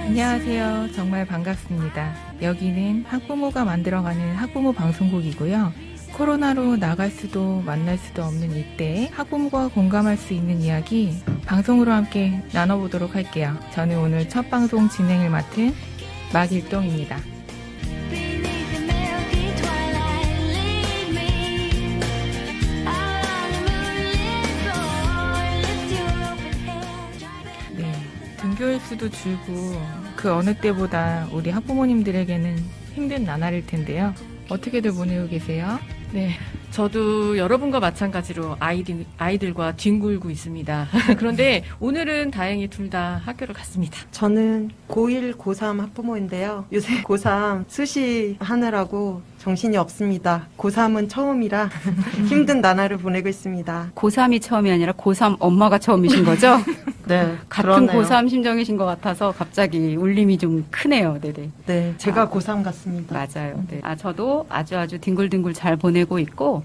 안녕하세요. 정말 반갑습니다. 여기는 학부모가 만들어가는 학부모 방송국이고요. 코로나로 나갈 수도 만날 수도 없는 이때 학부모가 공감할 수 있는 이야기 방송으로 함께 나눠보도록 할게요. 저는 오늘 첫 방송 진행을 맡은 막일동입니다. 등교일 수도 줄고 그 어느 때보다 우리 학부모님들에게는 힘든 나날일 텐데요. 어떻게들 보내고 계세요? 네, 저도 여러분과 마찬가지로 아이들과 뒹굴고 있습니다. 그런데 오늘은 다행히 둘 다 학교를 갔습니다. 저는 고1, 고3 학부모인데요. 요새 고3 수시 하느라고 정신이 없습니다. 고3은 처음이라 힘든 나날을 보내고 있습니다. 고3이 처음이 아니라 고3 엄마가 처음이신 거죠? 네, 같은 그러네요. 고3 심정이신 것 같아서 갑자기 울림이 좀 크네요. 네네. 네, 제가 고3 같습니다. 맞아요. 네. 저도 아주 뒹굴뒹굴 잘 보내고 있고,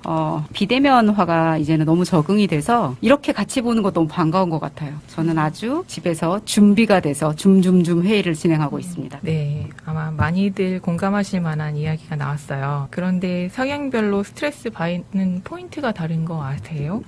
비대면화가 이제는 너무 적응이 돼서 이렇게 같이 보는 거 너무 반가운 것 같아요. 저는 아주 집에서 준비가 돼서 줌 회의를 진행하고 있습니다. 네, 아마 많이들 공감하실 만한 이야기가 나왔어요. 그런데 성향별로 스트레스 받는 포인트가 다른 거 아세요?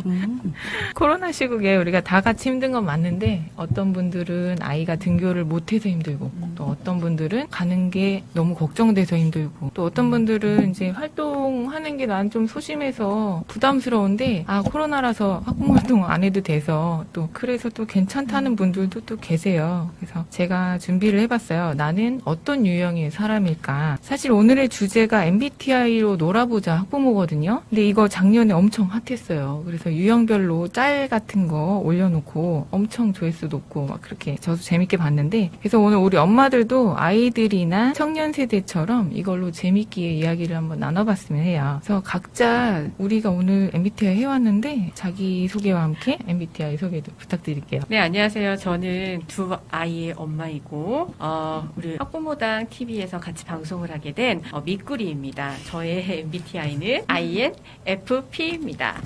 코로나 시국에 우리가 다 같이 힘든 건 맞는데 어떤 분들은 아이가 등교를 못해서 힘들고 또 어떤 분들은 가는 게 너무 걱정돼서 힘들고 또 어떤 분들은 이제 활동하는 게 난 좀 소심해서 부담스러운데 코로나라서 학부모 활동 안 해도 돼서 또 그래서 또 괜찮다는 분들도 또 계세요. 그래서 제가 준비를 해봤어요. 나는 어떤 유형의 사람일까? 사실 오늘의 주제가 MBTI로 놀아보자 학부모거든요. 근데 이거 작년에 엄청 핫했어요. 그래서 유형별로 짤 같은 거 올려놓고 엄청 조회수 높고 막 그렇게 저도 재밌게 봤는데 그래서 오늘 우리 엄마들도 아이들이나 청년 세대처럼 이걸로 재밌게 이야기를 한번 나눠봤으면 해요. 그래서 각자 우리가 오늘 MBTI 해왔는데 자기 소개와 함께 MBTI 소개도 부탁드릴게요. 네, 안녕하세요. 저는 두 아이의 엄마이고 우리 학부모당 TV에서 같이 방송을 하게 된 미꾸리입니다. 저의 MBTI는 INFP입니다.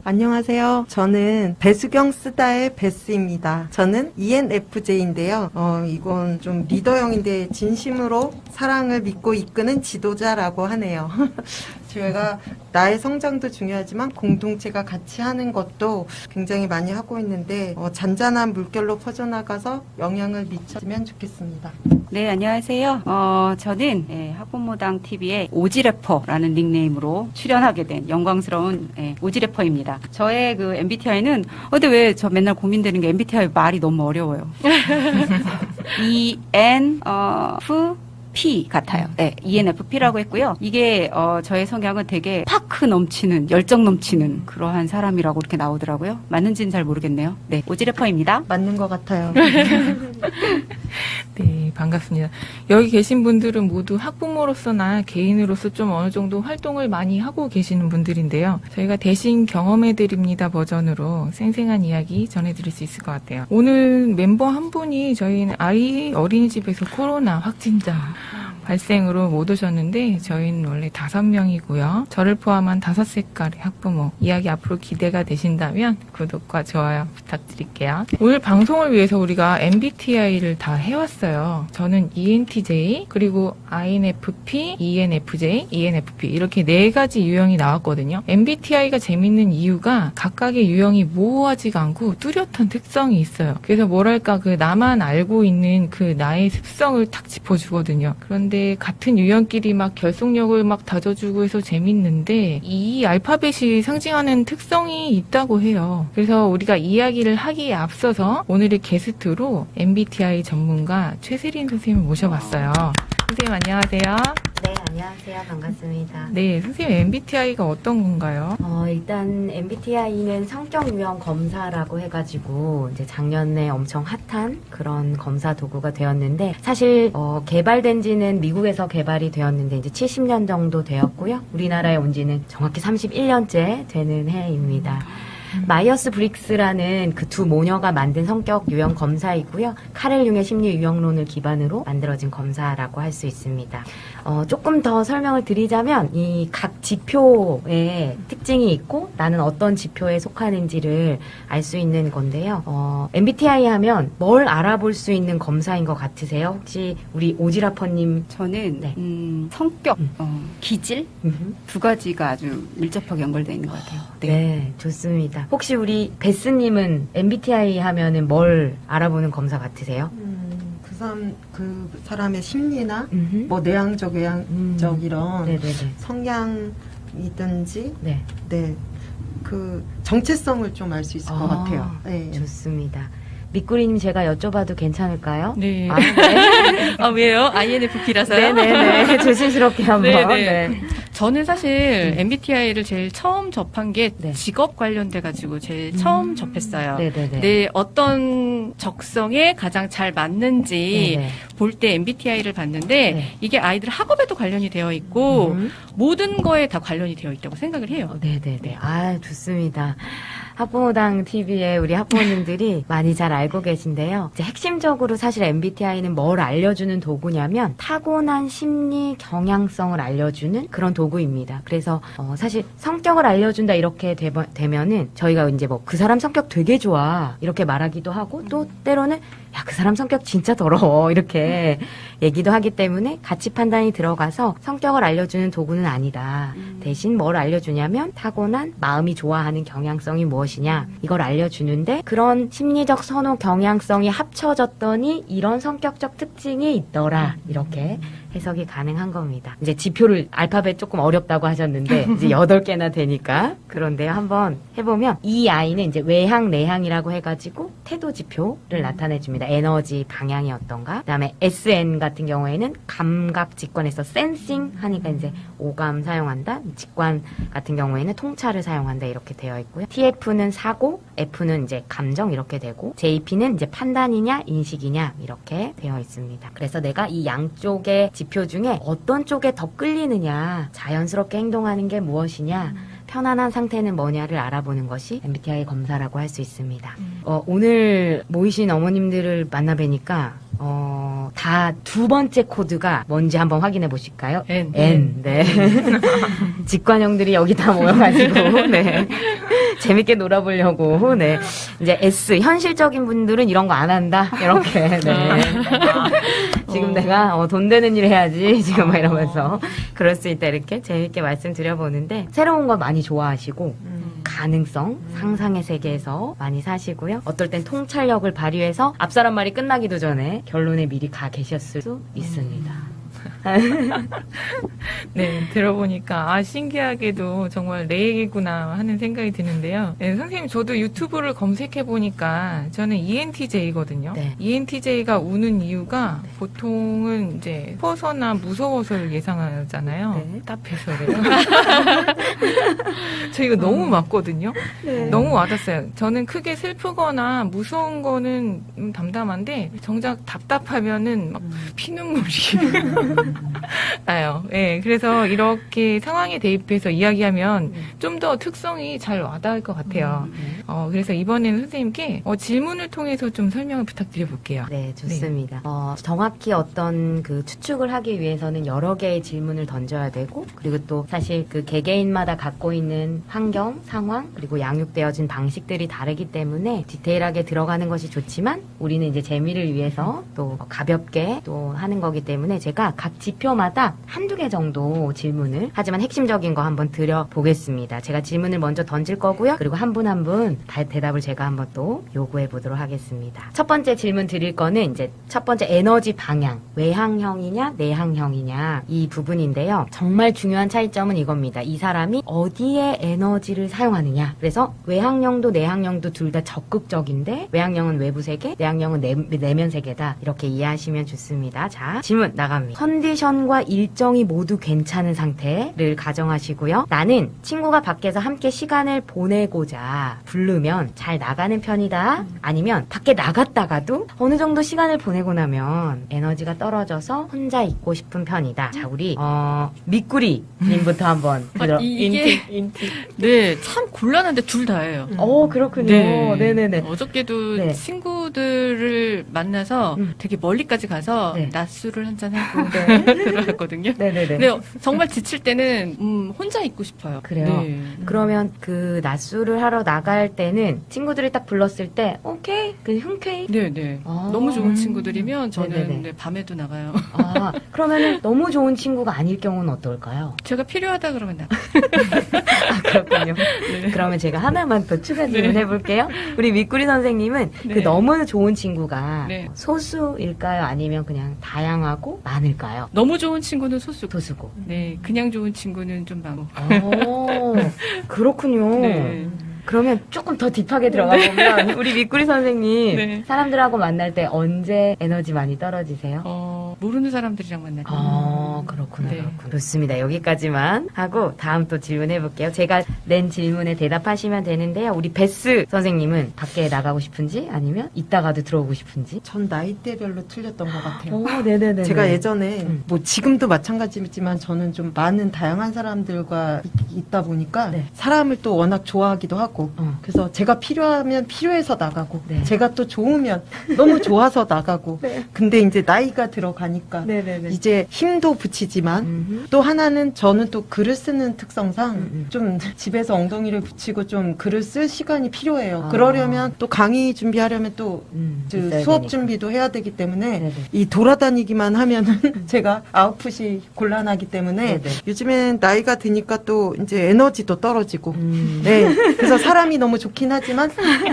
안녕하세요. 저는 배수경 쓰다의 베스입니다. 저는 ENFJ인데요. 이건 좀 리더형인데 진심으로 사랑을 믿고 이끄는 지도자라고 하네요. 제가 나의 성장도 중요하지만 공동체가 같이 하는 것도 굉장히 많이 하고 있는데 잔잔한 물결로 퍼져나가서 영향을 미쳤으면 좋겠습니다. 네, 안녕하세요. 저는 학부모당 TV의 오지래퍼라는 닉네임으로 출연하게 된 영광스러운 오지래퍼입니다. 저의 그 MBTI는 근데 왜 저 맨날 고민되는 게 MBTI 말이 너무 어려워요. ENFP 같아요. 네, ENFP라고 했고요. 이게 저의 성향은 되게 파크 넘치는 열정 넘치는 그러한 사람이라고 이렇게 나오더라고요. 맞는지는 잘 모르겠네요. 네, 오지래퍼입니다. 맞는 것 같아요. 네, 반갑습니다. 여기 계신 분들은 모두 학부모로서나 개인으로서 좀 어느 정도 활동을 많이 하고 계시는 분들인데요. 저희가 대신 경험해드립니다 버전으로 생생한 이야기 전해드릴 수 있을 것 같아요. 오늘 멤버 한 분이 저희는 아이 어린이집에서 코로나 확진자 발생으로 못 오셨는데 저희는 원래 5명이고요. 저를 포함한 5색깔의 학부모 이야기 앞으로 기대가 되신다면 구독과 좋아요 부탁드릴게요. 오늘 방송을 위해서 우리가 MBTI를 다 해왔어요. 저는 ENTJ 그리고 INFP, ENFJ, ENFP 이렇게 4가지 유형이 나왔거든요. MBTI가 재밌는 이유가 각각의 유형이 모호하지가 않고 뚜렷한 특성이 있어요. 그래서 뭐랄까 그 나만 알고 있는 그 나의 습성을 탁 짚어주거든요. 그런데 같은 유형끼리 막 결속력을 막 다져주고 해서 재밌는데 이 알파벳이 상징하는 특성이 있다고 해요. 그래서 우리가 이야기를 하기에 앞서서 오늘의 게스트로 MBTI 전문가 최세린 선생님을 모셔봤어요. 선생님 안녕하세요. 네, 안녕하세요. 반갑습니다. 네, 선생님 MBTI가 어떤 건가요? 일단 MBTI는 성격 유형 검사라고 해가지고 이제 작년에 엄청 핫한 그런 검사 도구가 되었는데 사실 개발된 지는 미국에서 개발이 되었는데 이제 70년 정도 되었고요. 우리나라에 온 지는 정확히 31년째 되는 해입니다. 마이어스 브릭스라는 그 두 모녀가 만든 성격 유형 검사이고요. 카렐 융의 심리 유형론을 기반으로 만들어진 검사라고 할 수 있습니다. 조금 더 설명을 드리자면 이 각 지표에 특징이 있고 나는 어떤 지표에 속하는지를 알 수 있는 건데요. MBTI 하면 뭘 알아볼 수 있는 검사인 것 같으세요? 혹시 우리 오지라퍼님? 저는 네. 성격, 기질 두 가지가 아주 밀접하게 연결되어 있는 것 같아요. 네, 좋습니다. 혹시 우리 베스님은 MBTI 하면은 뭘 알아보는 검사 같으세요? 그 사람의 심리나 음흠. 뭐 내향적, 외향적 이런 네네네. 성향이든지 네. 네, 그 정체성을 좀 알 수 있을 것 같아요. 네. 좋습니다. 미꾸리님 제가 여쭤봐도 괜찮을까요? 네. 아, 네. 아, 왜요? INFP라서요? 네네네. 조심스럽게 한번. 네네. 네. 저는 사실 MBTI를 제일 처음 접한 게 네. 직업 관련돼가지고 제일 처음 접했어요. 네네네. 내 어떤 적성에 가장 잘 맞는지 네네. 볼 때 MBTI를 봤는데 네. 이게 아이들 학업에도 관련이 되어 있고 음. 모든 거에 다 관련이 되어 있다고 생각을 해요. 네네네. 아, 좋습니다. 학부모당 TV에 우리 학부모님들이 많이 잘 알고 계신데요. 이제 핵심적으로 사실 MBTI는 뭘 알려주는 도구냐면 타고난 심리 경향성을 알려주는 그런 도구입니다. 그래서 사실 성격을 알려준다 이렇게 되면은 저희가 이제 뭐 그 사람 성격 되게 좋아 이렇게 말하기도 하고 또 때로는 야, 그 사람 성격 진짜 더러워 이렇게 얘기도 하기 때문에 가치 판단이 들어가서 성격을 알려주는 도구는 아니다. 대신 뭘 알려주냐면 타고난 마음이 좋아하는 경향성이 무엇이냐 이걸 알려주는데 그런 심리적 선호 경향성이 합쳐졌더니 이런 성격적 특징이 있더라 이렇게 해석이 가능한 겁니다. 이제 지표를 알파벳 조금 어렵다고 하셨는데 이제 8개나 되니까 그런데요 한번 해보면 이 아이는 이제 외향 내향이라고 해가지고 태도 지표를 나타내줍니다. 에너지 방향이 어떤가. 그다음에 SN 같은 경우에는 감각 직관에서 센싱 하니까 이제 오감 사용한다. 직관 같은 경우에는 통찰을 사용한다 이렇게 되어 있고요. TF는 사고, F는 이제 감정 이렇게 되고 JP는 이제 판단이냐 인식이냐 이렇게 되어 있습니다. 그래서 내가 이 양쪽의 지표 중에 어떤 쪽에 더 끌리느냐 자연스럽게 행동하는 게 무엇이냐 편안한 상태는 뭐냐를 알아보는 것이 MBTI 검사라고 할 수 있습니다. 오늘 모이신 어머님들을 만나 뵈니까 다 두 번째 코드가 뭔지 한번 확인해 보실까요? N. 네. 직관형들이 여기 다 모여가지고, 네. 재밌게 놀아보려고, 네. 이제 S, 현실적인 분들은 이런 거 안 한다. 이렇게, 네. 지금 내가 돈 되는 일 해야지. 지금 막 이러면서. 그럴 수 있다. 이렇게 재밌게 말씀드려보는데, 새로운 거 많이 좋아하시고, 가능성, 상상의 세계에서 많이 사시고요. 어떨 땐 통찰력을 발휘해서 앞사람 말이 끝나기도 전에 결론에 미리 가 계셨을 수 있습니다. 네, 들어보니까 신기하게도 정말 내 얘기구나 하는 생각이 드는데요. 네, 선생님 저도 유튜브를 검색해 보니까 저는 ENTJ거든요. 네. ENTJ가 우는 이유가 보통은 이제 슬퍼서나 무서워서를 예상하잖아요. 네. 답답해서래요. 저 이거 너무 맞거든요. 너무 와닿았어요. 저는 크게 슬프거나 무서운 거는 담담한데 정작 답답하면은 막 피눈물이 나요. 네, 그래서 이렇게 상황에 대입해서 이야기하면 좀 더 특성이 잘 와닿을 것 같아요. 그래서 이번에는 선생님께 질문을 통해서 좀 설명을 부탁드려 볼게요. 네, 좋습니다. 정확히 어떤 그 추측을 하기 위해서는 여러 개의 질문을 던져야 되고, 그리고 또 사실 그 개개인마다 갖고 있는 환경, 상황, 그리고 양육되어진 방식들이 다르기 때문에 디테일하게 들어가는 것이 좋지만, 우리는 이제 재미를 위해서 또 가볍게 또 하는 거기 때문에 제가 각 지표마다 한두 개 정도 질문을, 하지만 핵심적인 거 한번 드려보겠습니다. 제가 질문을 먼저 던질 거고요. 그리고 한 분 한 분 대답을 제가 한번 또 요구해 보도록 하겠습니다. 첫 번째 질문 드릴 거는 이제 첫 번째 에너지 방향, 외향형이냐 내향형이냐 이 부분인데요. 정말 중요한 차이점은 이겁니다. 이 사람이 어디에 에너지를 사용하느냐. 그래서 외향형도 내향형도 둘 다 적극적인데 외향형은 외부 세계, 내향형은 내면 세계다. 이렇게 이해하시면 좋습니다. 자, 질문 나갑니다. 컨디션 시간과 일정이 모두 괜찮은 상태를 가정하시고요. 나는 친구가 밖에서 함께 시간을 보내고자 부르면 잘 나가는 편이다. 아니면 밖에 나갔다가도 어느 정도 시간을 보내고 나면 에너지가 떨어져서 혼자 있고 싶은 편이다. 자, 우리 미꾸리 님부터 한번 이게 네, 참 곤란한데 둘 다예요. 그렇군요. 네. 네네네. 어저께도 네. 친구들을 만나서 되게 멀리까지 가서 네. 낮술을 한잔 하고 네. 들어왔거든요. 네네네. 근데 정말 지칠 때는 혼자 있고 싶어요. 그래요? 네. 그러면 그 낮술을 하러 나갈 때는 친구들이 딱 불렀을 때 오케이 그 흔쾌히 네. 아. 너무 좋은 친구들이면 저는 네네네. 네, 밤에도 나가요. 그러면은 너무 좋은 친구가 아닐 경우는 어떨까요? 제가 필요하다 그러면 나가. 그렇군요. 그러면 제가 하나만 더 추가 질문해볼게요. 우리 미꾸리 선생님은 네. 그 너무 좋은 친구가 네. 소수일까요? 아니면 그냥 다양하고 많을까요? 너무 좋은 친구는 소수고. 소수고. 네, 그냥 좋은 친구는 좀 많고. 오, 그렇군요. 네. 그러면 조금 더 딥하게 들어가 보면 우리 미꾸리 선생님 네. 사람들하고 만날 때 언제 에너지 많이 떨어지세요? 모르는 사람들이랑 만날 때. 그렇구나. 네. 그렇구나. 좋습니다. 여기까지만 하고 다음 또 질문해 볼게요. 제가 낸 질문에 대답하시면 되는데요. 우리 베스 선생님은 밖에 나가고 싶은지 아니면 있다가도 들어오고 싶은지? 전 나이대별로 틀렸던 것 같아요. 네네네. 제가 예전에 음. 뭐 지금도 마찬가지지만 저는 좀 많은 다양한 사람들과 있다 보니까 네. 사람을 또 워낙 좋아하기도 하고 그래서 제가 필요하면 필요해서 나가고 네. 제가 또 좋으면 너무 좋아서 나가고 네. 근데 이제 나이가 들어가니까 네네네. 이제 힘도 붙이지만 또 하나는 저는 또 글을 쓰는 특성상 좀 집에서 엉덩이를 붙이고 좀 글을 쓸 시간이 필요해요. 그러려면 또 강의 준비하려면 또 그 있어야 수업 되니까. 준비도 해야 되기 때문에 네네. 이 돌아다니기만 하면은 제가 아웃풋이 곤란하기 때문에 네네. 요즘엔 나이가 드니까 또 이제 에너지도 떨어지고 음. 네 그래서 사람이 너무 좋긴 하지만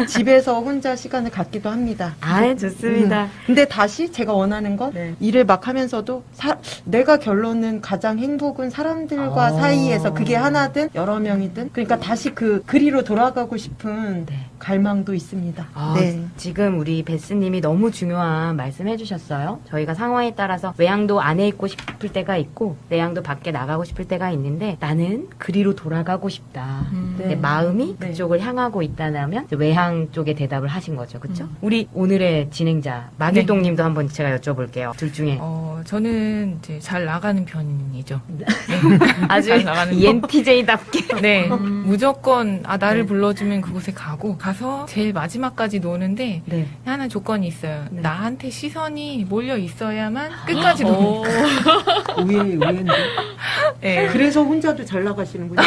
집에서 혼자 시간을 갖기도 합니다. 좋습니다. 근데 다시 제가 원하는 건 네. 일을 막 하면서도 내가 결론은 가장 행복은 사람들과 사이에서 그게 하나든 여러 명이든 그러니까 다시 그 그리로 돌아가고 싶은 네. 갈망도 있습니다. 네. 지금 우리 베스님이 너무 중요한 말씀 해주셨어요. 저희가 상황에 따라서 외향도 안에 있고 싶을 때가 있고 내향도 밖에 나가고 싶을 때가 있는데 나는 그리로 돌아가고 싶다. 네. 내 마음이 네. 그쪽을 향하고 있다면 외향 쪽에 대답을 하신 거죠. 그렇죠? 우리 오늘의 진행자 마길동님도 한번 제가 여쭤볼게요. 둘 중에 저는 이제 잘 나가는 편이죠. 아주 잘 나가는 ENTJ답게 네, 무조건 나를 네. 불러주면 그곳에 가서 제일 마지막까지 노는데 네. 하나 조건이 있어요. 네. 나한테 시선이 몰려 있어야만 끝까지 노는. 의외인데. 네. 그래서 혼자도 잘 나가시는군요.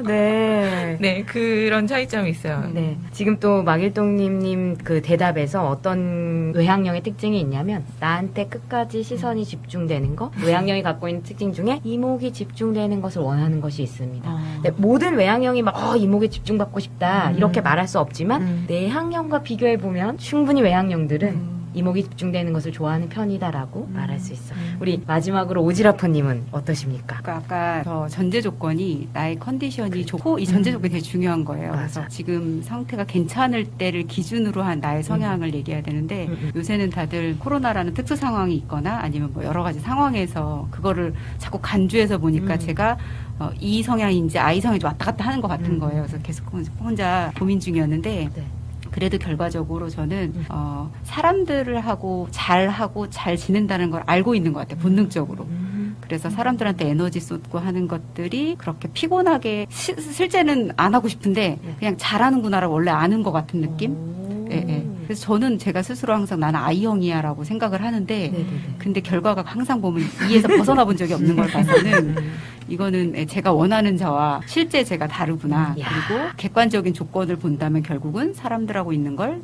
네. 네, 그런 차이점이 있어요. 네. 지금 또 마길동님 그 대답에서 어떤 외향형의 특징이 있냐면 나한테 끝까지 시선이 집중되는 거 외향형이 갖고 있는 특징 중에 이목이 집중되는 것을 원하는 것이 있습니다. 네, 모든 외향형이 막 이목에 집중받고 싶다 이렇게 말할 수 없지만 내향형과 비교해보면 충분히 외향형들은 이목이 집중되는 것을 좋아하는 편이다라고 말할 수 있어요. 우리 마지막으로 오지라퍼님은 어떠십니까? 그러니까 아까 저 전제 조건이 나의 컨디션이 좋고 이 전제 조건이 되게 중요한 거예요. 맞아. 그래서 지금 상태가 괜찮을 때를 기준으로 한 나의 성향을 얘기해야 되는데 요새는 다들 코로나라는 특수 상황이 있거나 아니면 뭐 여러 가지 상황에서 그거를 자꾸 간주해서 보니까 제가 이 성향인지 I 성향인지 왔다 갔다 하는 것 같은 거예요. 그래서 계속 혼자 고민 중이었는데 네. 그래도 결과적으로 저는 사람들을 하고 잘 지낸다는 걸 알고 있는 것 같아요. 본능적으로. 그래서 사람들한테 에너지 쏟고 하는 것들이 그렇게 피곤하게 실제는 안 하고 싶은데 그냥 잘하는구나라고 원래 아는 것 같은 느낌? 예, 예. 그래서 저는 제가 스스로 항상 나는 I형이야라고 생각을 하는데 근데 결과가 항상 보면 E에서 벗어나 본 적이 없는 걸 봐서는 이거는 제가 원하는 저와 실제 제가 다르구나. 그리고 객관적인 조건을 본다면 결국은 사람들하고 있는 걸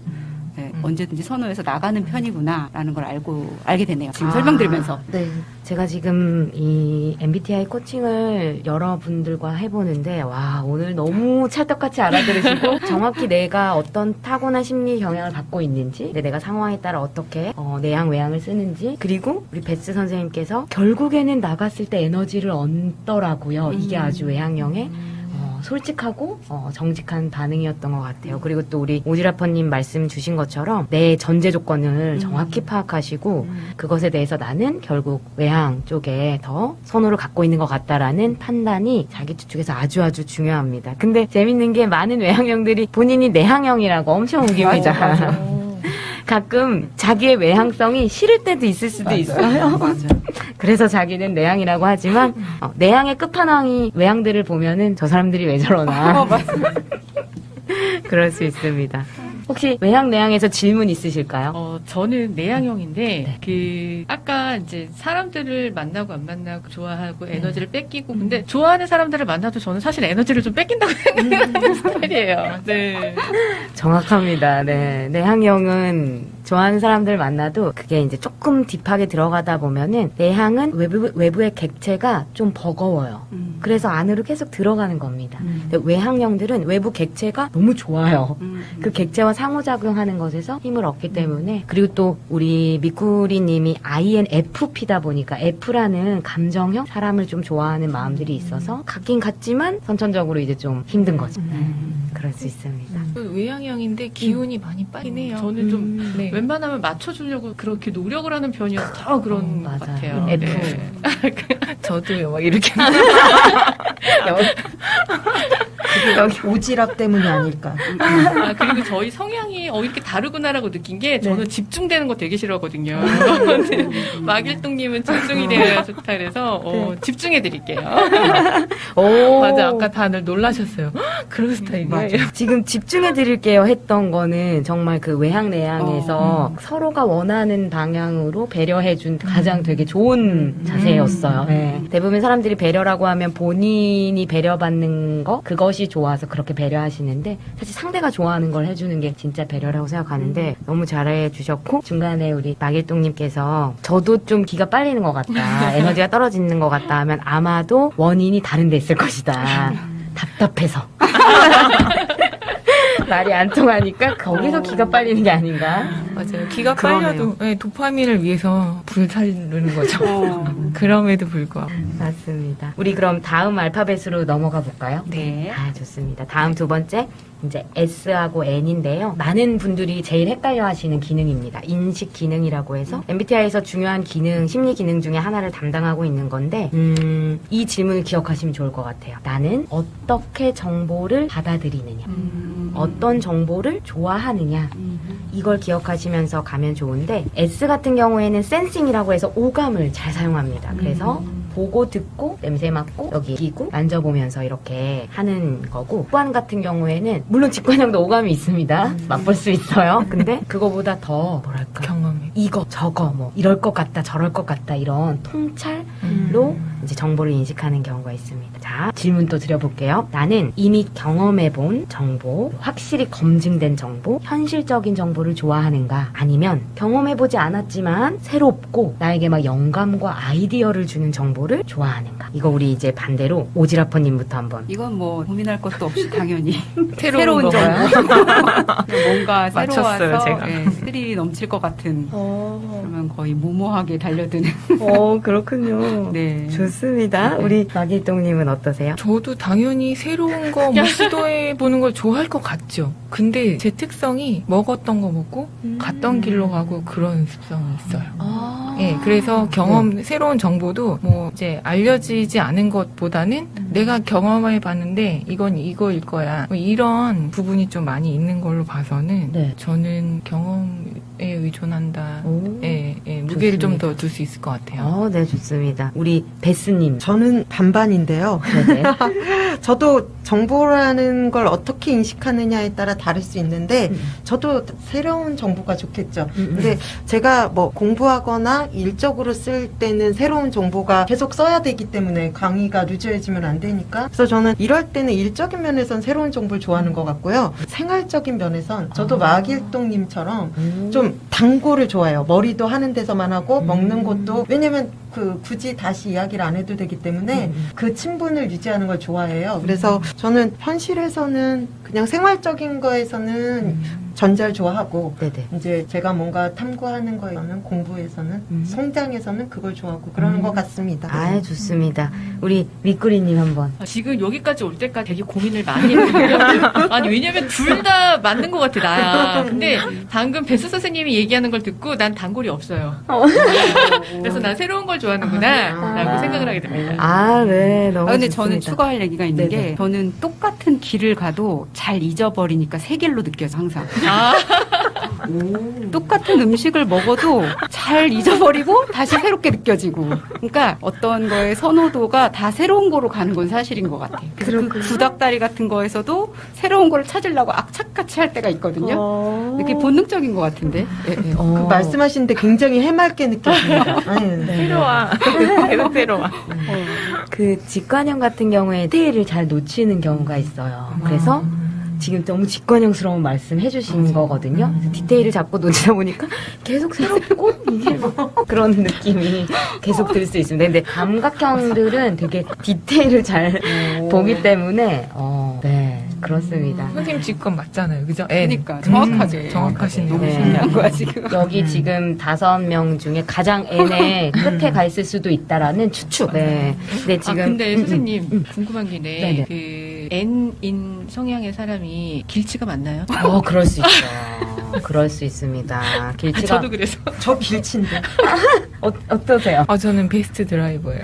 언제든지 선호해서 나가는 편이구나라는 걸 알게 되네요. 지금 설명 들으면서. 네. 제가 지금 이 MBTI 코칭을 여러분들과 해보는데 와 오늘 너무 찰떡같이 알아들으시고 정확히 내가 어떤 타고난 심리 경향을 받고 있는지 내가 상황에 따라 어떻게 내향 외향을 쓰는지 그리고 우리 베스 선생님께서 결국에는 나갔을 때 에너지를 얻더라고요. 이게 아주 외향형의 솔직하고 정직한 반응이었던 것 같아요. 그리고 또 우리 오지라퍼님 말씀 주신 것처럼 내 전제 조건을 정확히 파악하시고 그것에 대해서 나는 결국 외향 쪽에 더 선호를 갖고 있는 것 같다라는 판단이 자기 쪽에서 아주 중요합니다. 근데 재밌는 게 많은 외향형들이 본인이 내향형이라고 엄청 우깁니다. 가끔 자기의 외향성이 싫을 때도 있을 수도 있어요. 그래서 자기는 내향이라고 하지만 내향의 끝판왕이 외향들을 보면은 저 사람들이 왜 저러나 그럴 수 있습니다. 혹시 외향 내향에서 질문 있으실까요? 저는 내향형인데 아까 이제 사람들을 만나고 안 만나고 좋아하고 에너지를 뺏기고 근데 좋아하는 사람들을 만나도 저는 사실 에너지를 좀 뺏긴다고 생각하는 스타일이에요. 네. 정확합니다. 네. 내향형은 좋아하는 사람들 만나도 그게 이제 조금 딥하게 들어가다 보면은 내향은 외부의 객체가 좀 버거워요. 그래서 안으로 계속 들어가는 겁니다. 근데 외향형들은 외부 객체가 너무 좋아요. 그 객체와 상호작용하는 것에서 힘을 얻기 때문에 그리고 또 우리 미꾸리님이 INFP다 보니까 F라는 감정형 사람을 좀 좋아하는 마음들이 있어서 같긴 같지만 선천적으로 이제 좀 힘든 거죠. 그럴 수 있습니다. 외향형인데 기운이 많이 빠긴 해요. 저는 좀 네. 웬만하면 맞춰주려고 그렇게 노력을 하는 편이어서 더 그런 것 맞아요. 같아요. F. 네. 저도요, 막 이렇게. 여기 오지랖 때문이 아닐까. 그리고 저희 성향이 이렇게 다르구나라고 느낀 게 저는 집중되는 거 되게 싫어하거든요. 네. 막일동님은 집중이 되어야 좋다 그래서 집중해드릴게요. 오. 맞아, 아까 다들 놀라셨어요. 헉, 그런 스타일이에요. 지금 집중해드릴게요 했던 거는 정말 그 외향 내향에서 서로가 원하는 방향으로 배려해준 가장 되게 좋은 자세였어요. 네. 대부분 사람들이 배려라고 하면 본인이 배려받는 거 그것이 좋아서 그렇게 배려하시는데 사실 상대가 좋아하는 걸 해주는 게 진짜 배려라고 생각하는데 너무 잘해주셨고 중간에 우리 막일동님께서 저도 좀 기가 빨리는 것 같다 에너지가 떨어지는 것 같다 하면 아마도 원인이 다른 데 있을 것이다. 답답해서 말이 안 통하니까 거기서 기가 빨리는 게 아닌가. 맞아요. 기가 그러네요. 빨려도 네, 도파민을 위해서 불살르는 거죠. 그럼에도 불구하고. 맞습니다. 우리 그럼 다음 알파벳으로 넘어가 볼까요? 네. 좋습니다. 다음 두 번째 이제 S하고 N인데요. 많은 분들이 제일 헷갈려 하시는 기능입니다. 인식 기능이라고 해서 MBTI에서 중요한 기능, 심리 기능 중에 하나를 담당하고 있는 건데 이 질문을 기억하시면 좋을 것 같아요. 나는 어떻게 정보를 받아들이느냐, 어떤 정보를 좋아하느냐, 이걸 기억하시면서 가면 좋은데 S 같은 경우에는 센싱이라고 해서 오감을 잘 사용합니다. 그래서 보고 듣고 냄새 맡고 여기 끼고 만져보면서 이렇게 하는 거고 직관 같은 경우에는 물론 직관형도 오감이 있습니다. 맛볼 수 있어요. 근데 그거보다 더 뭐랄까 경험이. 이거 저거 뭐 이럴 것 같다 저럴 것 같다 이런 통찰로 이제 정보를 인식하는 경우가 있습니다. 자, 질문 또 드려볼게요. 나는 이미 경험해본 정보, 확실히 검증된 정보, 현실적인 정보를 좋아하는가? 아니면 경험해보지 않았지만 새롭고 나에게 막 영감과 아이디어를 주는 정보를 좋아하는가? 이거 우리 이제 반대로 오지라퍼님부터 한번. 이건 뭐 고민할 것도 없이 당연히 새로운 정보. 뭔가 맞췄어요, 새로워서 제가. 스릴이 넘칠 것 같은 그러면 거의 무모하게 달려드는 그렇군요. 네. 좋습니다. 우리 막일동님은 어떠세요? 저도 당연히 새로운 거 뭐 시도해보는 걸 좋아할 것 같죠. 근데 제 특성이 먹었던 거 먹고 갔던 길로 가고 그런 습성이 있어요. 예, 그래서 새로운 정보도 뭐 이제 알려지지 않은 것보다는 내가 경험해 봤는데 이건 이거일 거야. 뭐 이런 부분이 좀 많이 있는 걸로 봐서는 네. 저는 경험에 의존한다. 오. 예, 무게를 좀 좋습니다. 더 둘 수 있을 것 같아요. 네, 좋습니다. 우리 베스님. 저는 반반인데요. 네네. 저도 정보라는 걸 어떻게 인식하느냐에 따라 다를 수 있는데 저도 새로운 정보가 좋겠죠. 근데 제가 뭐 공부하거나 일적으로 쓸 때는 새로운 정보가 계속 써야 되기 때문에 강의가 루즈해지면 안 되니까 그래서 저는 이럴 때는 일적인 면에선 새로운 정보를 좋아하는 것 같고요. 생활적인 면에선 저도 막일동님처럼 좀 단고를 좋아해요. 머리도 하는 데서만 하고 먹는 것도 왜냐면 굳이 다시 이야기를 안 해도 되기 때문에 그 친분을 유지하는 걸 좋아해요. 그래서 저는 현실에서는 그냥 생활적인 거에서는 전자를 좋아하고 네네. 이제 제가 뭔가 탐구하는 거에서는 공부에서는 성장에서는 그걸 좋아하고 그러는 것 같습니다. 아, 좋습니다. 우리 밑구리님 한번. 지금 여기까지 올 때까지 되게 고민을 많이 했거든요. 아니, 왜냐면 둘 다 맞는 것 같아, 나야. 근데 방금 베스 선생님이 얘기하는 걸 듣고 난 단골이 없어요. 그래서 난 새로운 걸 좋아하는구나, 라고 생각을 하게 됩니다. 아, 네. 너무 근데 좋습니다. 저는 추가할 얘기가 있는 네네. 게 저는 똑같은 길을 가도 잘 잊어버리니까 새 길로 느껴져 항상. 아, 똑같은 음식을 먹어도 잘 잊어버리고 다시 새롭게 느껴지고. 그러니까 어떤 거의 선호도가 다 새로운 거로 가는 건 사실인 것 같아요. 그래서 그 구닥다리 같은 거에서도 새로운 거를 찾으려고 악착같이 할 때가 있거든요. 그게 본능적인 것 같은데. 예, 예. 그 말씀하시는데 굉장히 해맑게 느껴집니다. 아유, 새로워. 계속 새로워. 그 직관형 같은 경우에 디테일을 잘 놓치는 경우가 있어요. 그래서 지금 너무 직관형스러운 말씀 해주신 거거든요. 그래서 디테일을 자꾸 놓치다 보니까 계속 새롭고 이게 뭐 그런 느낌이 계속 들 수 있습니다. 근데 감각형들은 되게 디테일을 잘 보기 때문에 네, 그렇습니다. 선생님 직관 맞잖아요. 그죠? N. 그러니까 정확하게. 정확하시네요. 너무 네. 신기한 거야 지금. 여기 지금 5명 중에 가장 N의 끝에 가 있을 수도 있다라는 추측. 네. 근데 지금 근데 선생님, 궁금한 게 네네. 그 N인 성향의 사람이 길치가 맞나요? 그럴 수 있어요. 그럴 수 있습니다. 길치가 저도 그래서. 저 길친데. 어떠세요? 저는 베스트 드라이버예요.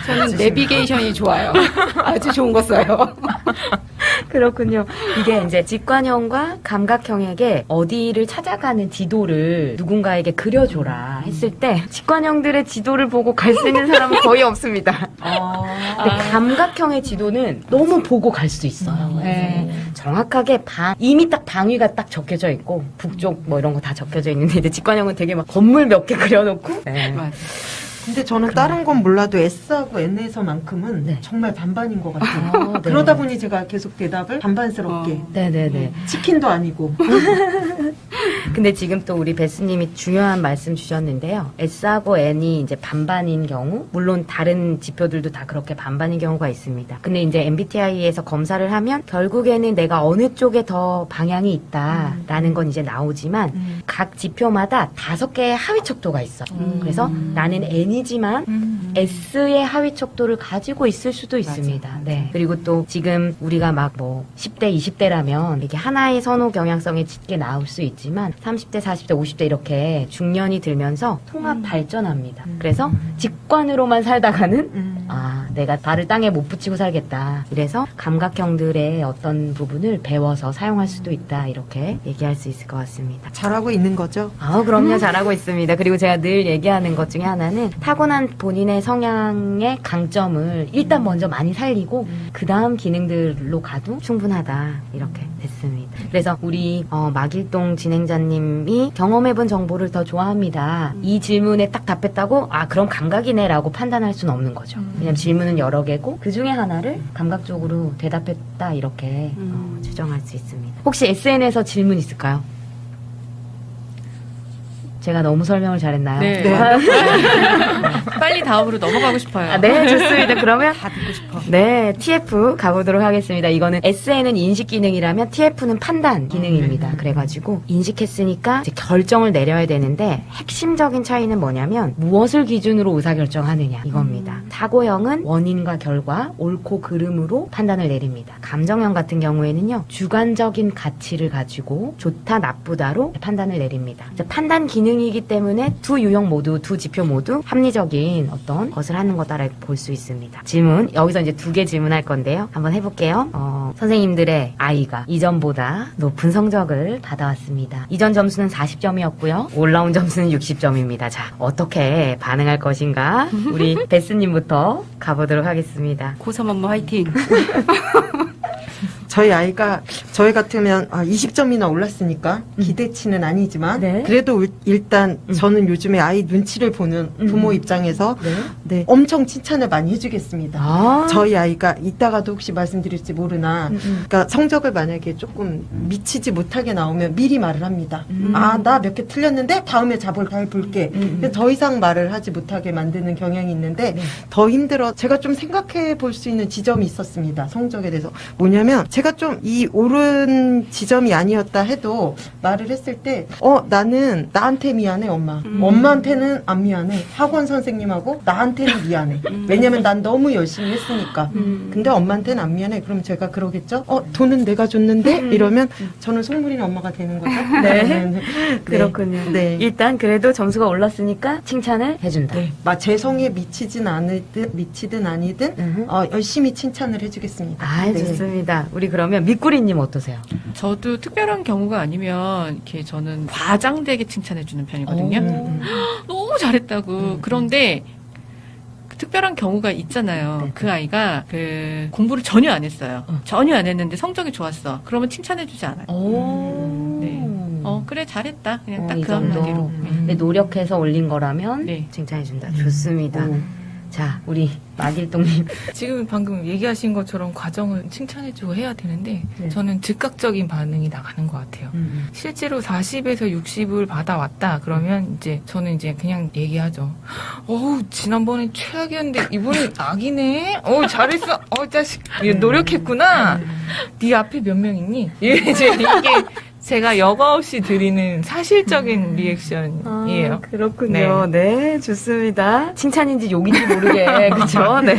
저는 내비게이션이 좋아요. 아주 좋은 거 써요. 그렇군요. 이게 이제 직관형과 감각형에게 어디를 찾아가는 지도를 누군가에게 그려줘라 했을 때 직관형들의 지도를 보고 갈 수 있는 사람은 거의 없습니다. 근데 감각형의 지도는 너무 보고 갈 수 있어요. 네. 정확하게 이미 딱 방위가 딱 적혀져 있고 북쪽 뭐 이런 거 다 적혀져 있는데 이제 직관형은 되게 막 건물 몇 개 그려놓고 네. 맞아. 근데 저는 다른 건 몰라도 S하고 N에서만큼은 네. 정말 반반인 것 같아요. 네. 그러다 보니 제가 계속 대답을 반반스럽게. 네네네. 치킨도 아니고. 근데 지금 또 우리 베스님이 중요한 말씀 주셨는데요. S하고 N이 이제 반반인 경우, 물론 다른 지표들도 다 그렇게 반반인 경우가 있습니다. 근데 이제 MBTI에서 검사를 하면 결국에는 내가 어느 쪽에 더 방향이 있다라는 건 이제 나오지만 각 지표마다 5개의 하위 척도가 있어요. 그래서 나는 N이지만 S의 하위 척도를 가지고 있을 수도 있습니다. 네. 그리고 또 지금 우리가 막 뭐 10대, 20대라면 이게 하나의 선호 경향성에 짙게 나올 수 있지만 30대, 40대, 50대 이렇게 중년이 들면서 통합 발전합니다. 그래서 직관으로만 살다가는 내가 발을 땅에 못 붙이고 살겠다. 이래서 감각형들의 어떤 부분을 배워서 사용할 수도 있다. 이렇게 얘기할 수 있을 것 같습니다. 잘하고 있는 거죠? 그럼요. 잘하고 있습니다. 그리고 제가 늘 얘기하는 것 중에 하나는 타고난 본인의 성향의 강점을 일단 먼저 많이 살리고 그 다음 기능들로 가도 충분하다. 이렇게 됐습니다. 그래서 우리 막일동 진행자님이 경험해본 정보를 더 좋아합니다. 이 질문에 딱 답했다고 그럼 감각이네라고 판단할 수는 없는 거죠. 왜냐면 질문은 여러 개고 그 중에 하나를 감각적으로 대답했다. 이렇게 추정할 수 있습니다. 혹시 SN에서 질문 있을까요? 제가 너무 설명을 잘했나요? 네. 빨리 다음으로 넘어가고 싶어요. 네, 좋습니다. 그러면 다 듣고 싶어. 네, TF 가보도록 하겠습니다. 이거는 SN은 인식 기능이라면 TF는 판단 기능입니다. 그래가지고 인식했으니까 이제 결정을 내려야 되는데 핵심적인 차이는 뭐냐면 무엇을 기준으로 의사결정하느냐 이겁니다. 사고형은 원인과 결과, 옳고 그름으로 판단을 내립니다. 감정형 같은 경우에는요. 주관적인 가치를 가지고 좋다, 나쁘다로 판단을 내립니다. 이제 판단 기능이기 때문에 두 유형 모두, 두 지표 모두 합리적인 어떤 것을 하는 거다라고 볼 수 있습니다. 질문, 여기서 이제 2개 질문할 건데요. 한번 해볼게요. 선생님들의 아이가 이전보다 높은 성적을 받아왔습니다. 이전 점수는 40점이었고요. 올라온 점수는 60점입니다. 자, 어떻게 반응할 것인가? 우리 베스님부터 가보도록 하겠습니다. 고3 엄마 화이팅. 저희 아이가 저희 같으면 20점이나 올랐으니까 기대치는 아니지만 네. 그래도 일단 저는 요즘에 아이 눈치를 보는 부모 입장에서 네, 엄청 칭찬을 많이 해주겠습니다. 저희 아이가 이따가도 혹시 말씀드릴지 모르나 그러니까 성적을 만약에 조금 미치지 못하게 나오면 미리 말을 합니다. 나 몇 개 틀렸는데 다음에 잘 볼게. 더 이상 말을 하지 못하게 만드는 경향이 있는데 더 힘들어. 제가 좀 생각해 볼 수 있는 지점이 있었습니다. 성적에 대해서. 뭐냐면 제가 제가 좀 이 옳은 지점이 아니었다 해도 말을 했을 때, 나는 나한테 미안해, 엄마. 엄마한테는 안 미안해. 학원 선생님하고 나한테는 미안해. 왜냐면 난 너무 열심히 했으니까. 근데 엄마한테는 안 미안해. 그럼 제가 그러겠죠? 돈은 내가 줬는데? 이러면 저는 속물인 엄마가 되는 거죠. 네. 그렇군요. 네. 일단 그래도 점수가 올랐으니까 칭찬을 해준다. 네. 재성에 미치든 아니든, 열심히 칭찬을 해주겠습니다. 네. 좋습니다. 우리 그러면 미꾸리님 어떠세요? 저도 특별한 경우가 아니면 이렇게 저는 과장되게 칭찬해주는 편이거든요. 너무 잘했다고. 그런데 그 특별한 경우가 있잖아요. 네. 그 아이가 그 공부를 전혀 안 했어요. 전혀 안 했는데 성적이 좋았어. 그러면 칭찬해주지 않아요. 네. 그래 잘했다. 그냥 딱 이 그 정도. 한마디로. 근데 노력해서 올린 거라면 네. 칭찬해준다. 좋습니다. 자, 우리 마길동님. 지금 방금 얘기하신 것처럼 과정을 칭찬해주고 해야 되는데 네. 저는 즉각적인 반응이 나가는 것 같아요. 실제로 40에서 60을 받아왔다 그러면 이제 저는 이제 그냥 얘기하죠. 지난번에 최악이었는데 이번엔 악이네. 잘했어. 자식 노력했구나. 네 앞에 몇 명 있니? 이게 제가 여과 없이 드리는 사실적인 리액션이에요. 그렇군요. 네, 좋습니다. 칭찬인지 욕인지 모르게, 그쵸? 네.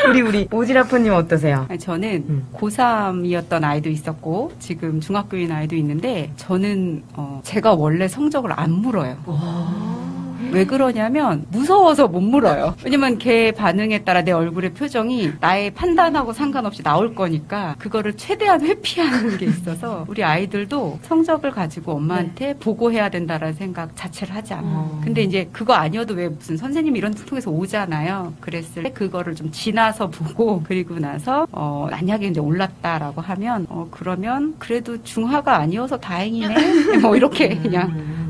우리 오지라프님 어떠세요? 아니, 저는 고3이었던 아이도 있었고 지금 중학교인 아이도 있는데 저는 제가 원래 성적을 안 물어요. 왜 그러냐면 무서워서 못 물어요. 왜냐면 걔 반응에 따라 내 얼굴의 표정이 나의 판단하고 상관없이 나올 거니까 그거를 최대한 회피하는 게 있어서 우리 아이들도 성적을 가지고 엄마한테 보고해야 된다라는 생각 자체를 하지 않아요. 근데 이제 그거 아니어도 왜 무슨 선생님이 이런 통해서 오잖아요. 그랬을 때 그거를 좀 지나서 보고 그리고 나서 만약에 이제 올랐다라고 하면 그러면 그래도 중하가 아니어서 다행이네. 뭐 이렇게 그냥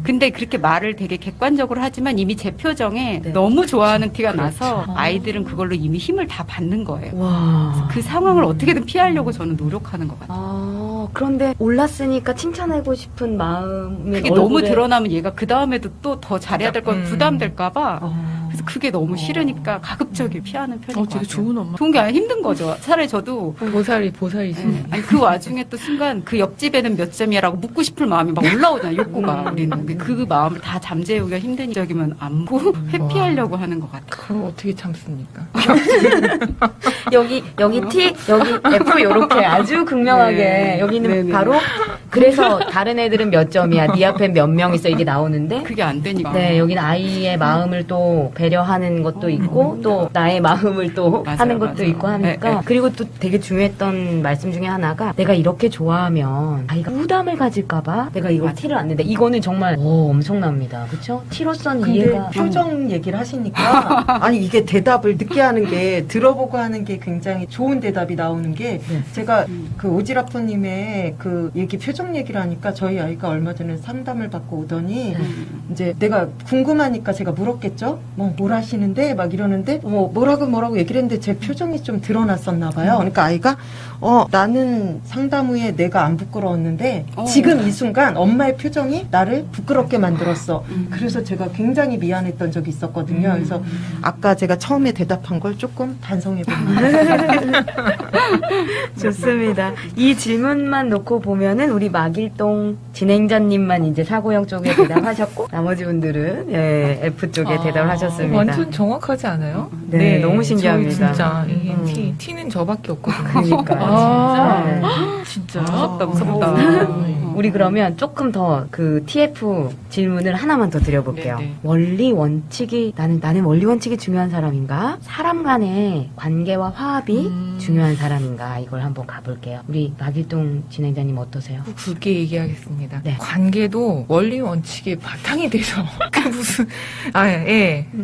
근데 그렇게 말을 되게 객관적으로 하지만 이미 제 표정에 너무 좋아하는 티가 나서 아이들은 그걸로 이미 힘을 다 받는 거예요. 와. 그 상황을 어떻게든 피하려고 저는 노력하는 것 같아요. 그런데 올랐으니까 칭찬하고 싶은 마음이 그게 너무 드러나면 얘가 그 다음에도 또 더 잘해야 될 거 부담될까봐 그래서 그게 너무 싫으니까 가급적이 피하는 편인 것 되게 같아요. 좋은 엄마. 좋은 게 아니라 힘든 거죠. 차라리 저도 보살이시네. 아니 그 와중에 또 순간 그 옆집에는 몇 점이야라고 묻고 싶을 마음이 막 올라오잖아요. 욕구가 우리는 그 마음을 다 잠재우기가 힘든 적이면 안 보고 회피하려고 하는 것 같아요. 그걸 어떻게 참습니까? 여기 T, 여기 F 요렇게 아주 극명하게 네. 여기는 네네. 바로 그래서 다른 애들은 몇 점이야, 네 앞에 몇 명 있어 이게 나오는데 그게 안 되니까. 네, 여기는 아이의 마음을 또 배려하는 것도 있고 또 나의 마음을 또 맞아요, 하는 것도 맞아요. 있고 하니까 네, 네. 그리고 또 되게 중요했던 말씀 중에 하나가 내가 이렇게 좋아하면 아이가 부담을 가질까봐 내가 이걸 맞아요. 티를 안 낸다. 이거는 정말 엄청납니다. 그쵸? 티로서는 근데 이해가 표정 얘기를 하시니까 아니 이게 대답을 늦게 하는 게 들어보고 하는 게 굉장히 좋은 대답이 나오는 게 제가 그 오지라프님의 그 표정 얘기를 하니까 저희 아이가 얼마 전에 상담을 받고 오더니 이제 내가 궁금하니까 제가 물었겠죠. 뭘 하시는데 막 이러는데 뭐라고 얘기를 했는데 제 표정이 좀 드러났었나 봐요. 그러니까 아이가 나는 상담 후에 내가 안 부끄러웠는데 지금 이 순간 엄마의 표정이 나를 부끄럽게 만들었어. 그래서 제가 굉장히 미안했던 적이 있었거든요. 그래서 아까 제가 처음에 대답한 걸 조금 반성해봅니다. 좋습니다. 이 질문만 놓고 보면은 우리 마길동 진행자님만 이제 사고형 쪽에 대답하셨고 나머지 분들은 F 쪽에 대답을 하셨습니다. 완전 정확하지 않아요? 네, 너무 신기합니다. 저희 진짜 이게 T는 저밖에 없거든요. 그러니까 진짜. 무섭다. 우리 그러면 조금 더 그 TF 질문을 하나만 더 드려볼게요. 네네. 원리 원칙이 나는 원리 원칙이 중요한 사람인가? 사람 간의 관계와 화합이 중요한 사람인가? 이걸 한번 가볼게요. 우리 마길동 진행자님 어떠세요? 굵게 얘기하겠습니다. 네. 관계도 원리 원칙이 바탕이 돼서 그 무슨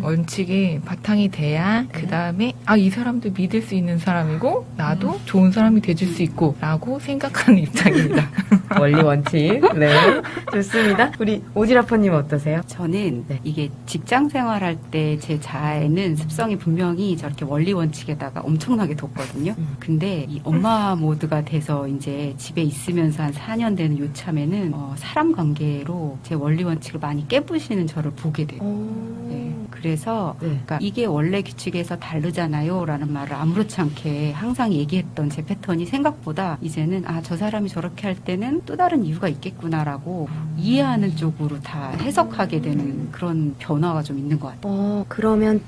원칙이 바탕이 돼야 그 다음에 이 사람도 믿을 수 있는 사람이고 나도 좋은 사람이 돼줄 수 있고라고 생각하는 입장입니다. 원리 원칙. 네. 좋습니다. 우리 오지라퍼님 어떠세요? 저는 네. 이게 직장 생활할 때 제 자에는 습성이 분명히 저렇게 원리 원칙에다가 엄청나게 뒀거든요. 근데 이 엄마 모드가 돼서 이제 집에 있으면서 한 4년 되는 요참에는 사람 관계로 제 원리 원칙을 많이 깨부시는 저를 보게 돼요. 네. 그래서 네. 그러니까 이게 원래 규칙에서 다르잖아요 라는 말을 아무렇지 않게 항상 얘기했던 제 패턴이 생각보다 이제는 저 사람이 저렇게 할 때는 또 다른 이유가 있겠구나라고 이해하는 쪽으로 다 해석하게 되는 그런 변화가 좀 있는 것 같아요. 그러면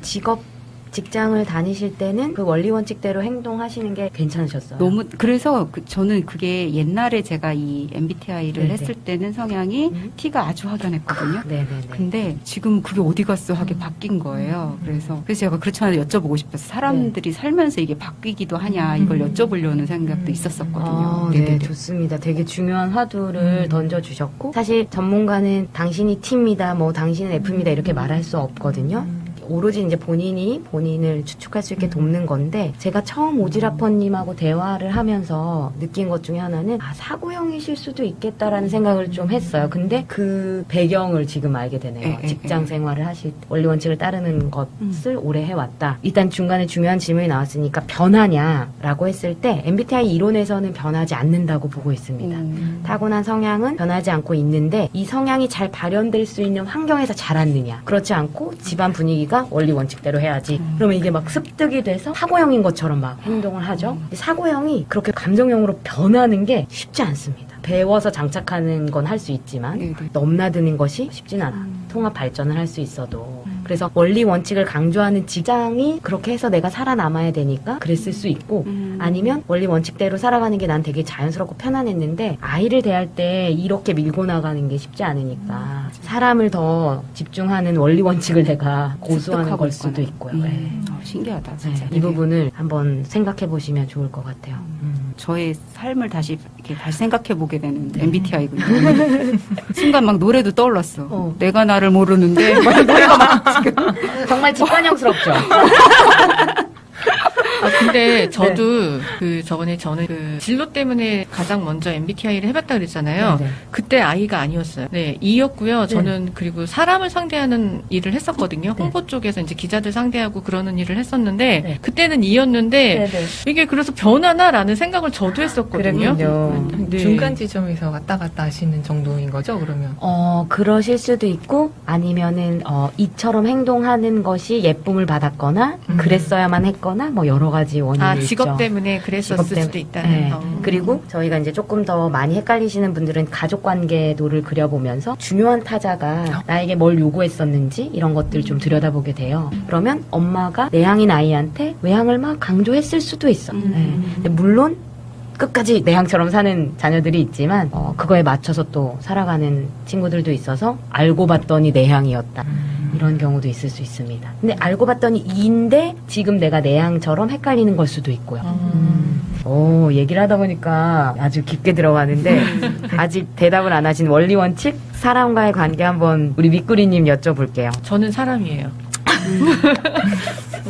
직장을 다니실 때는 그 원리 원칙대로 행동하시는 게 괜찮으셨어요? 너무 그래서 저는 그게 옛날에 제가 이 MBTI를 네네. 했을 때는 성향이 T가 아주 확연했거든요. 네네네. 근데 지금 그게 어디 갔어 하게 바뀐 거예요. 그래서 제가 그렇잖아요. 여쭤보고 싶어서 사람들이 살면서 이게 바뀌기도 하냐 이걸 여쭤보려는 생각도 있었었거든요. 네, 네네네. 좋습니다. 되게 중요한 화두를 던져주셨고, 사실 전문가는 당신이 T입니다, 뭐 당신은 F입니다 이렇게 말할 수 없거든요. 오로지 이제 본인을 추측할 수 있게 돕는 건데, 제가 처음 오지라퍼님하고 대화를 하면서 느낀 것 중에 하나는 사고형이실 수도 있겠다라는 생각을 좀 했어요. 근데 그 배경을 지금 알게 되네요. 직장 생활을 하실 때 원리 원칙을 따르는 것을 오래 해왔다. 일단 중간에 중요한 질문이 나왔으니까 변하냐라고 했을 때 MBTI 이론에서는 변하지 않는다고 보고 있습니다. 타고난 성향은 변하지 않고 있는데 이 성향이 잘 발현될 수 있는 환경에서 자랐느냐, 그렇지 않고 집안 분위기가 원리 원칙대로 해야지, 그러면 이게 막 습득이 돼서 사고형인 것처럼 막 행동을 하죠. 사고형이 그렇게 감정형으로 변하는 게 쉽지 않습니다. 배워서 장착하는 건 할 수 있지만 네네. 넘나드는 것이 쉽진 않아. 통합 발전을 할 수 있어도. 그래서 원리 원칙을 강조하는 직장이 그렇게 해서 내가 살아남아야 되니까 그랬을 수 있고, 아니면 원리 원칙대로 살아가는 게 난 되게 자연스럽고 편안했는데 아이를 대할 때 이렇게 밀고 나가는 게 쉽지 않으니까 사람을 더 집중하는 원리 원칙을 내가 고수하는 습득하고 걸 수도 있구나. 있고요. 네. 신기하다 네, 진짜. 이 부분을 한번 생각해 보시면 좋을 것 같아요. 저의 삶을 다시 생각해 보게 되는 MBTI군요. 순간 막 노래도 떠올랐어. 내가 나를 모르는데 막 노래가 막 지금. 정말 직관형스럽죠. 근데 저도 저번에 저는 진로 때문에 가장 먼저 MBTI를 해봤다 그랬잖아요. 네네. 그때 아이가 아니었어요. 네, E였고요. 저는 그리고 사람을 상대하는 일을 했었거든요. 홍보 쪽에서 이제 기자들 상대하고 그러는 일을 했었는데 그때는 E였는데 이게 그래서 변하나라는 생각을 저도 했었거든요. 그랬군요. 네. 중간 지점에서 왔다 갔다 하시는 정도인 거죠, 그러면? 그러실 수도 있고, 아니면은, 이처럼 행동하는 것이 예쁨을 받았거나, 그랬어야만 했거나, 뭐, 여러 가지 원인이 있죠. 직업 때문에 그랬었을 직업 수도 있다는. 네. 그리고 저희가 이제 조금 더 많이 헷갈리시는 분들은 가족 관계도를 그려보면서 중요한 타자가 나에게 뭘 요구했었는지 이런 것들을 좀 들여다보게 돼요. 그러면 엄마가 내향인 아이한테 외향을 막 강조했을 수도 있어. 네. 근데 물론 끝까지 내향처럼 사는 자녀들이 있지만 그거에 맞춰서 또 살아가는 친구들도 있어서 알고 봤더니 내향이었다. 이런 경우도 있을 수 있습니다. 근데 알고 봤더니 E인데 지금 내가 내향처럼 헷갈리는 걸 수도 있고요. 얘기를 하다 보니까 아주 깊게 들어가는데 아직 대답을 안 하신 원리 원칙? 사람과의 관계 한번 우리 밑구리님 여쭤볼게요. 저는 사람이에요.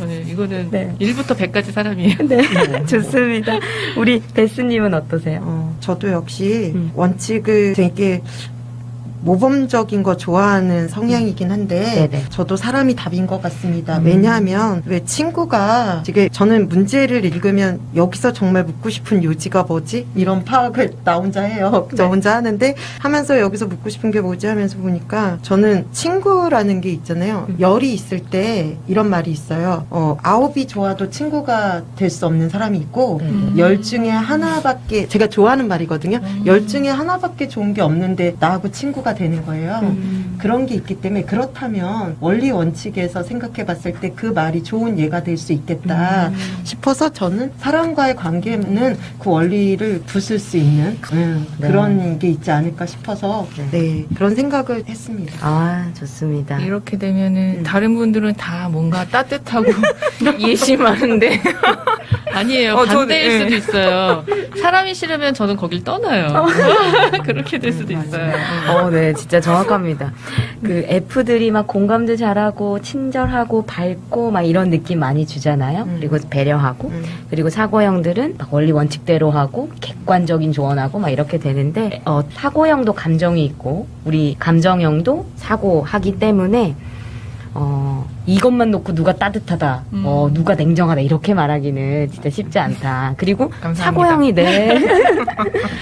오늘 이거는 1부터 100까지 사람이에요. 네, 좋습니다. 우리 베스님은 어떠세요? 저도 역시 원칙을 되게 모범적인 거 좋아하는 성향이긴 한데 네네. 저도 사람이 답인 것 같습니다. 왜냐하면 왜 친구가 되게 저는 문제를 읽으면 여기서 정말 묻고 싶은 요지가 뭐지? 이런 파악을 나 혼자 해요. 저 혼자 하는데 하면서 여기서 묻고 싶은 게 뭐지 하면서 보니까 저는 친구라는 게 있잖아요. 열이 있을 때 이런 말이 있어요. 9이 좋아도 친구가 될 수 없는 사람이 있고 열 중에 하나밖에 제가 좋아하는 말이거든요. 열 중에 하나밖에 좋은 게 없는데 나하고 친구가 되는 거예요. 그런 게 있기 때문에 그렇다면 원리 원칙에서 생각해 봤을 때 그 말이 좋은 예가 될 수 있겠다 싶어서 저는 사람과의 관계는 그 원리를 부술 수 있는 그런 게 있지 않을까 싶어서 그런 생각을 했습니다. 아, 좋습니다. 이렇게 되면은 다른 분들은 다 뭔가 따뜻하고 예심하는데 아니에요. 저는, 반대일 예. 수도 있어요. 사람이 싫으면 저는 거길 떠나요. 그렇게 될 수도 있어요. 네, 진짜 정확합니다. 그 F들이 막 공감도 잘하고 친절하고 밝고 막 이런 느낌 많이 주잖아요. 그리고 배려하고 그리고 사고형들은 막 원리 원칙대로 하고 객관적인 조언하고 막 이렇게 되는데 사고형도 감정이 있고 우리 감정형도 사고하기 때문에 이것만 놓고 누가 따뜻하다, 누가 냉정하다 이렇게 말하기는 진짜 쉽지 않다. 그리고 감사합니다. 사고형이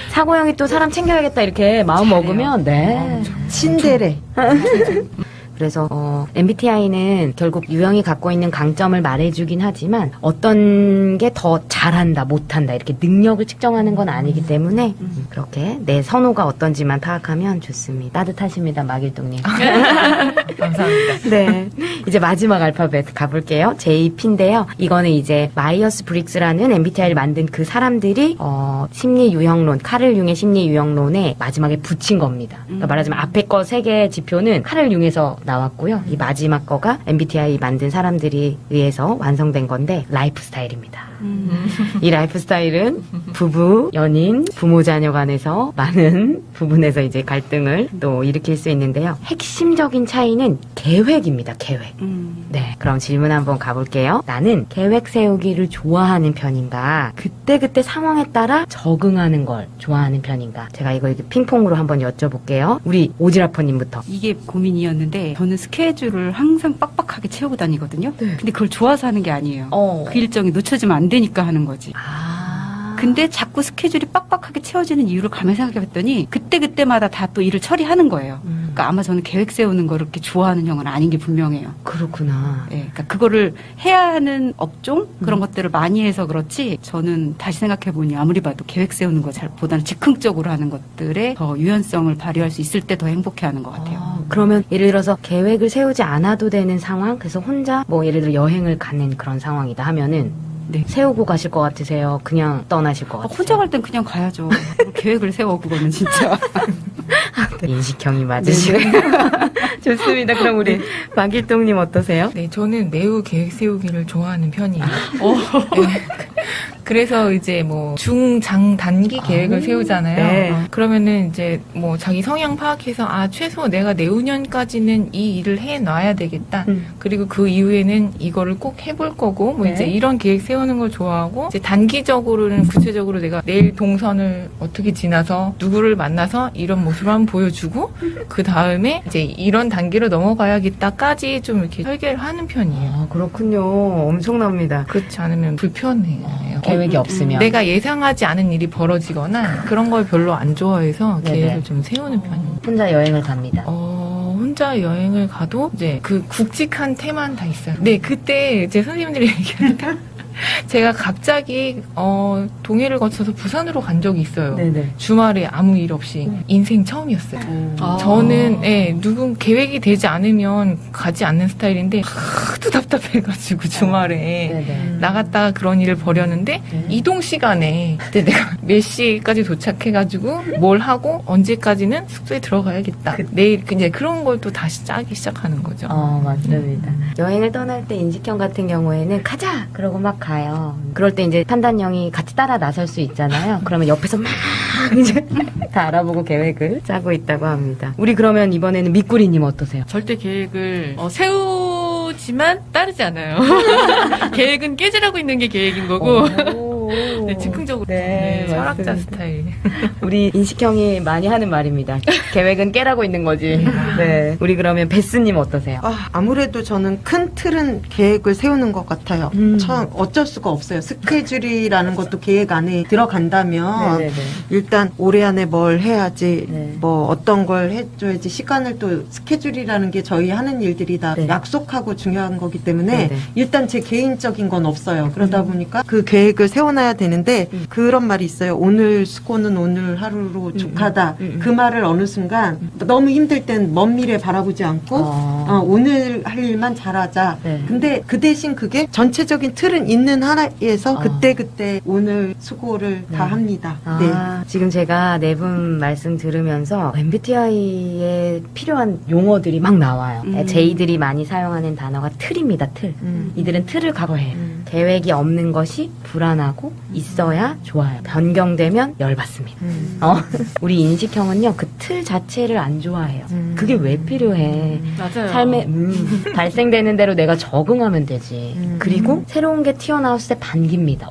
사고형이 또 사람 챙겨야겠다 이렇게 마음 먹으면 친데레. 그래서 MBTI는 결국 유형이 갖고 있는 강점을 말해주긴 하지만 어떤 게 더 잘한다, 못한다 이렇게 능력을 측정하는 건 아니기 때문에 그렇게 내 선호가 어떤지만 파악하면 좋습니다. 따뜻하십니다, 마길동님. 감사합니다. 네. 이제 마지막 알파벳 가볼게요. JP인데요. 이거는 이제 마이어스 브릭스라는 MBTI를 만든 그 사람들이 심리 유형론, 카를 융의 심리 유형론에 마지막에 붙인 겁니다. 그러니까 말하자면 앞에 거 3개의 지표는 카를 융에서 나왔고요. 이 마지막 거가 MBTI 만든 사람들이 의해서 완성된 건데 라이프 스타일입니다. 이 라이프 스타일은 부부, 연인, 부모 자녀 간에서 많은 부분에서 이제 갈등을 또 일으킬 수 있는데요. 핵심적인 차이는 계획입니다. 계획. 네, 그럼 질문 한번 가볼게요. 나는 계획 세우기를 좋아하는 편인가? 그때그때 상황에 따라 적응하는 걸 좋아하는 편인가? 제가 이거 이렇게 핑퐁으로 한번 여쭤볼게요. 우리 오지라퍼님부터. 이게 고민이었는데 저는 스케줄을 항상 빡빡하게 채우고 다니거든요. 근데 그걸 좋아서 하는 게 아니에요. 그 일정이 놓쳐지면 안 되니까 하는 거지. 근데 자꾸 스케줄이 빡빡하게 채워지는 이유를 가만히 생각해봤더니 그때그때마다 다 또 일을 처리하는 거예요. 그러니까 아마 저는 계획 세우는 거를 그렇게 좋아하는 형은 아닌 게 분명해요. 그렇구나. 예, 그러니까 그거를 해야 하는 업종 그런 것들을 많이 해서 그렇지 저는 다시 생각해보니 아무리 봐도 계획 세우는 거 잘보다는 즉흥적으로 하는 것들에 더 유연성을 발휘할 수 있을 때 더 행복해하는 것 같아요. 그러면 예를 들어서 계획을 세우지 않아도 되는 상황, 그래서 혼자 뭐 예를 들어 여행을 가는 그런 상황이다 하면은 네. 세우고 가실 것 같으세요? 그냥 떠나실 것 같으세요? 혼자 갈 땐 그냥 가야죠. 계획을 세워 그거는 진짜. 인식형이 맞으시고 좋습니다. 그럼 우리 박일동님 어떠세요? 네, 저는 매우 계획 세우기를 좋아하는 편이에요. 네. 그래서 이제 뭐 중장 단기 계획을 세우잖아요. 네. 그러면은 이제 뭐 자기 성향 파악해서 최소 내가 내후년까지는 이 일을 해 놔야 되겠다. 그리고 그 이후에는 이거를 꼭 해볼 거고 뭐 네. 이제 이런 계획 세우는 걸 좋아하고 이제 단기적으로는 구체적으로 내가 내일 동선을 어떻게 지나서 누구를 만나서 이런 모습을 한번 보여주고 그 다음에 이제 이런 단계로 넘어가야겠다까지 좀 이렇게 설계를 하는 편이에요. 그렇군요. 엄청납니다. 그렇지 않으면 불편해요. 계획이 없으면. 내가 예상하지 않은 일이 벌어지거나 그런 걸 별로 안 좋아해서 네네. 계획을 좀 세우는 편이에요. 혼자 여행을 갑니다. 혼자 여행을 가도 이제 그 굵직한 테만 다 있어요. 네, 그때 제 선생님들이 얘기하니까 제가 갑자기 동해를 거쳐서 부산으로 간 적이 있어요. 네네. 주말에 아무 일 없이 인생 처음이었어요. 저는 누군 계획이 되지 않으면 가지 않는 스타일인데 하도 답답해가지고 주말에 네네. 나갔다가 그런 일을 벌였는데 이동 시간에 그때 내가 몇 시까지 도착해가지고 뭘 하고 언제까지는 숙소에 들어가야겠다. 내일 이제 그런 걸 또 다시 짜기 시작하는 거죠. 맞습니다. 여행을 떠날 때 인식형 같은 경우에는 가자! 그러고 막 가요. 그럴 때 이제 판단형이 같이 따라 나설 수 있잖아요. 그러면 옆에서 막 이제 다 알아보고 계획을 짜고 있다고 합니다. 우리 그러면 이번에는 미꾸리님 어떠세요? 절대 계획을 세우지만 따르지 않아요. 계획은 깨지라고 있는 게 계획인 거고 네, 즉흥적으로 네, 철학자 맞습니다. 스타일. 우리 인식형이 많이 하는 말입니다. 계획은 깨라고 있는 거지. 네. 우리 그러면 베스님 어떠세요? 아무래도 저는 큰 틀은 계획을 세우는 것 같아요. 참 어쩔 수가 없어요. 스케줄이라는 것도 계획 안에 들어간다면 네네네. 일단 올해 안에 뭘 해야지, 네. 뭐 어떤 걸 해줘야지 시간을 또 스케줄이라는 게 저희 하는 일들이 다 네. 약속하고 중요한 거기 때문에 네네. 일단 제 개인적인 건 없어요. 그러다 보니까 그 계획을 세워놔야 튀어나야 되는데 그런 말이 있어요. 오늘 수고는 오늘 하루로 족하다. 그 말을 어느 순간 너무 힘들 땐 먼 미래 바라보지 않고 오늘 할 일만 잘하자. 네. 근데 그 대신 그게 전체적인 틀은 있는 하나에서 그때 오늘 수고를 다 합니다. 네. 지금 제가 네 분 말씀 들으면서 MBTI에 필요한 용어들이 막 나와요. J들이 많이 사용하는 단어가 틀입니다. 틀. 이들은 틀을 각오해요. 계획이 없는 것이 불안하고 있어야 좋아요. 변경되면 열받습니다. 우리 인식형은요, 그 틀 자체를 안 좋아해요. 그게 왜 필요해? 맞아요. 삶에 발생되는 대로 내가 적응하면 되지. 그리고 새로운 게 튀어나왔을 때 반깁니다.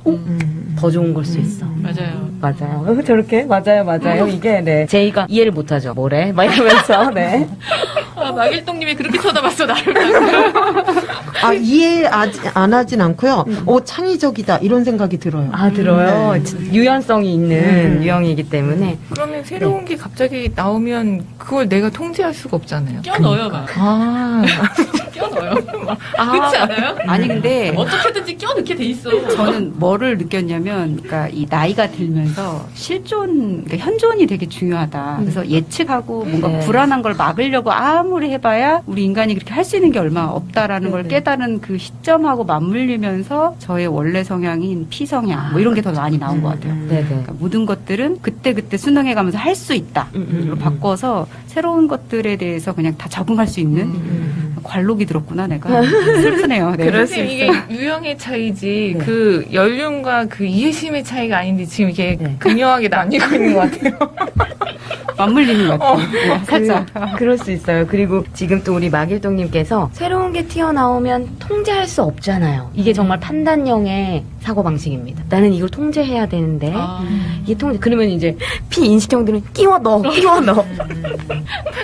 더 좋은 걸 수 있어. 맞아요. 맞아요. 저렇게? 맞아요. 이게, 네. 제이가 이해를 못하죠. 뭐래? 막 이러면서, 네. 마길동님이 그렇게 쳐다봤어, 나를. 이해 안 하진 않고요. 창의적이다 이런 생각이 들어요. 들어요. 유연성이 있는 유형이기 때문에. 그러면 새로운 게 갑자기 나오면 그걸 내가 통제할 수가 없잖아요. 껴넣어요, 막. 껴넣어요. 그렇지 않아요? 아니 근데 어떻게든지 껴넣게 돼 있어. 저는 뭐를 느꼈냐면, 그러니까 이 나이가 들면서 실존, 그러니까 현존이 되게 중요하다. 그래서 예측하고 뭔가 네. 불안한 걸 막으려고 아무리 해봐야 우리 인간이 그렇게 할 수 있는 게 얼마 없다라는 걸 깨달은 그 시점하고 맞물리면서 저의 원래 성향인 P 성향 뭐 이런 게 더 많이 나온 것 같아요. 네네. 그러니까 모든 것들은 그때그때 순응해가면서 할 수 있다로 바꿔서 새로운 것들에 대해서 그냥 다 적응할 수 있는 관록이 들었구나 내가. 슬프네요. 네. 선생님 이게 유형의 차이지 그 연륜과 그 이해심의 차이가 아닌데 지금 이게 극명하게 나뉘고 있는 것 같아요. 맞물리는 것 같아요. 네, 살짝. 그럴 수 있어요. 그리고 지금 또 우리 마길동님께서 새로운 게 튀어나오면 통제할 수 없잖아요. 이게 정말 판단형의 사고방식입니다. 나는 이걸 통제해야 되는데, 이게 그러면 이제 피인식형들은 끼워 넣어.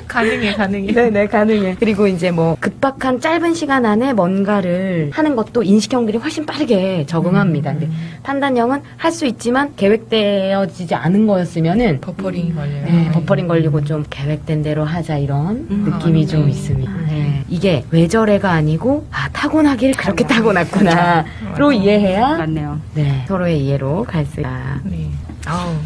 가능해. 네네, 가능해. 그리고 이제 뭐, 급박한 짧은 시간 안에 뭔가를 하는 것도 인식형들이 훨씬 빠르게 적응합니다. 근데 판단형은 할 수 있지만 계획되어지지 않은 거였으면은, 버퍼링이 걸려요. 네, 버퍼링 걸리고 좀 계획된 대로 하자 이런 느낌이 좀 있습니다. 네. 이게 왜 저래가 아니고 타고나길 그렇게 타고났구나로 이해해야 맞네요. 네, 서로의 이해로 갈 수 있다. 네.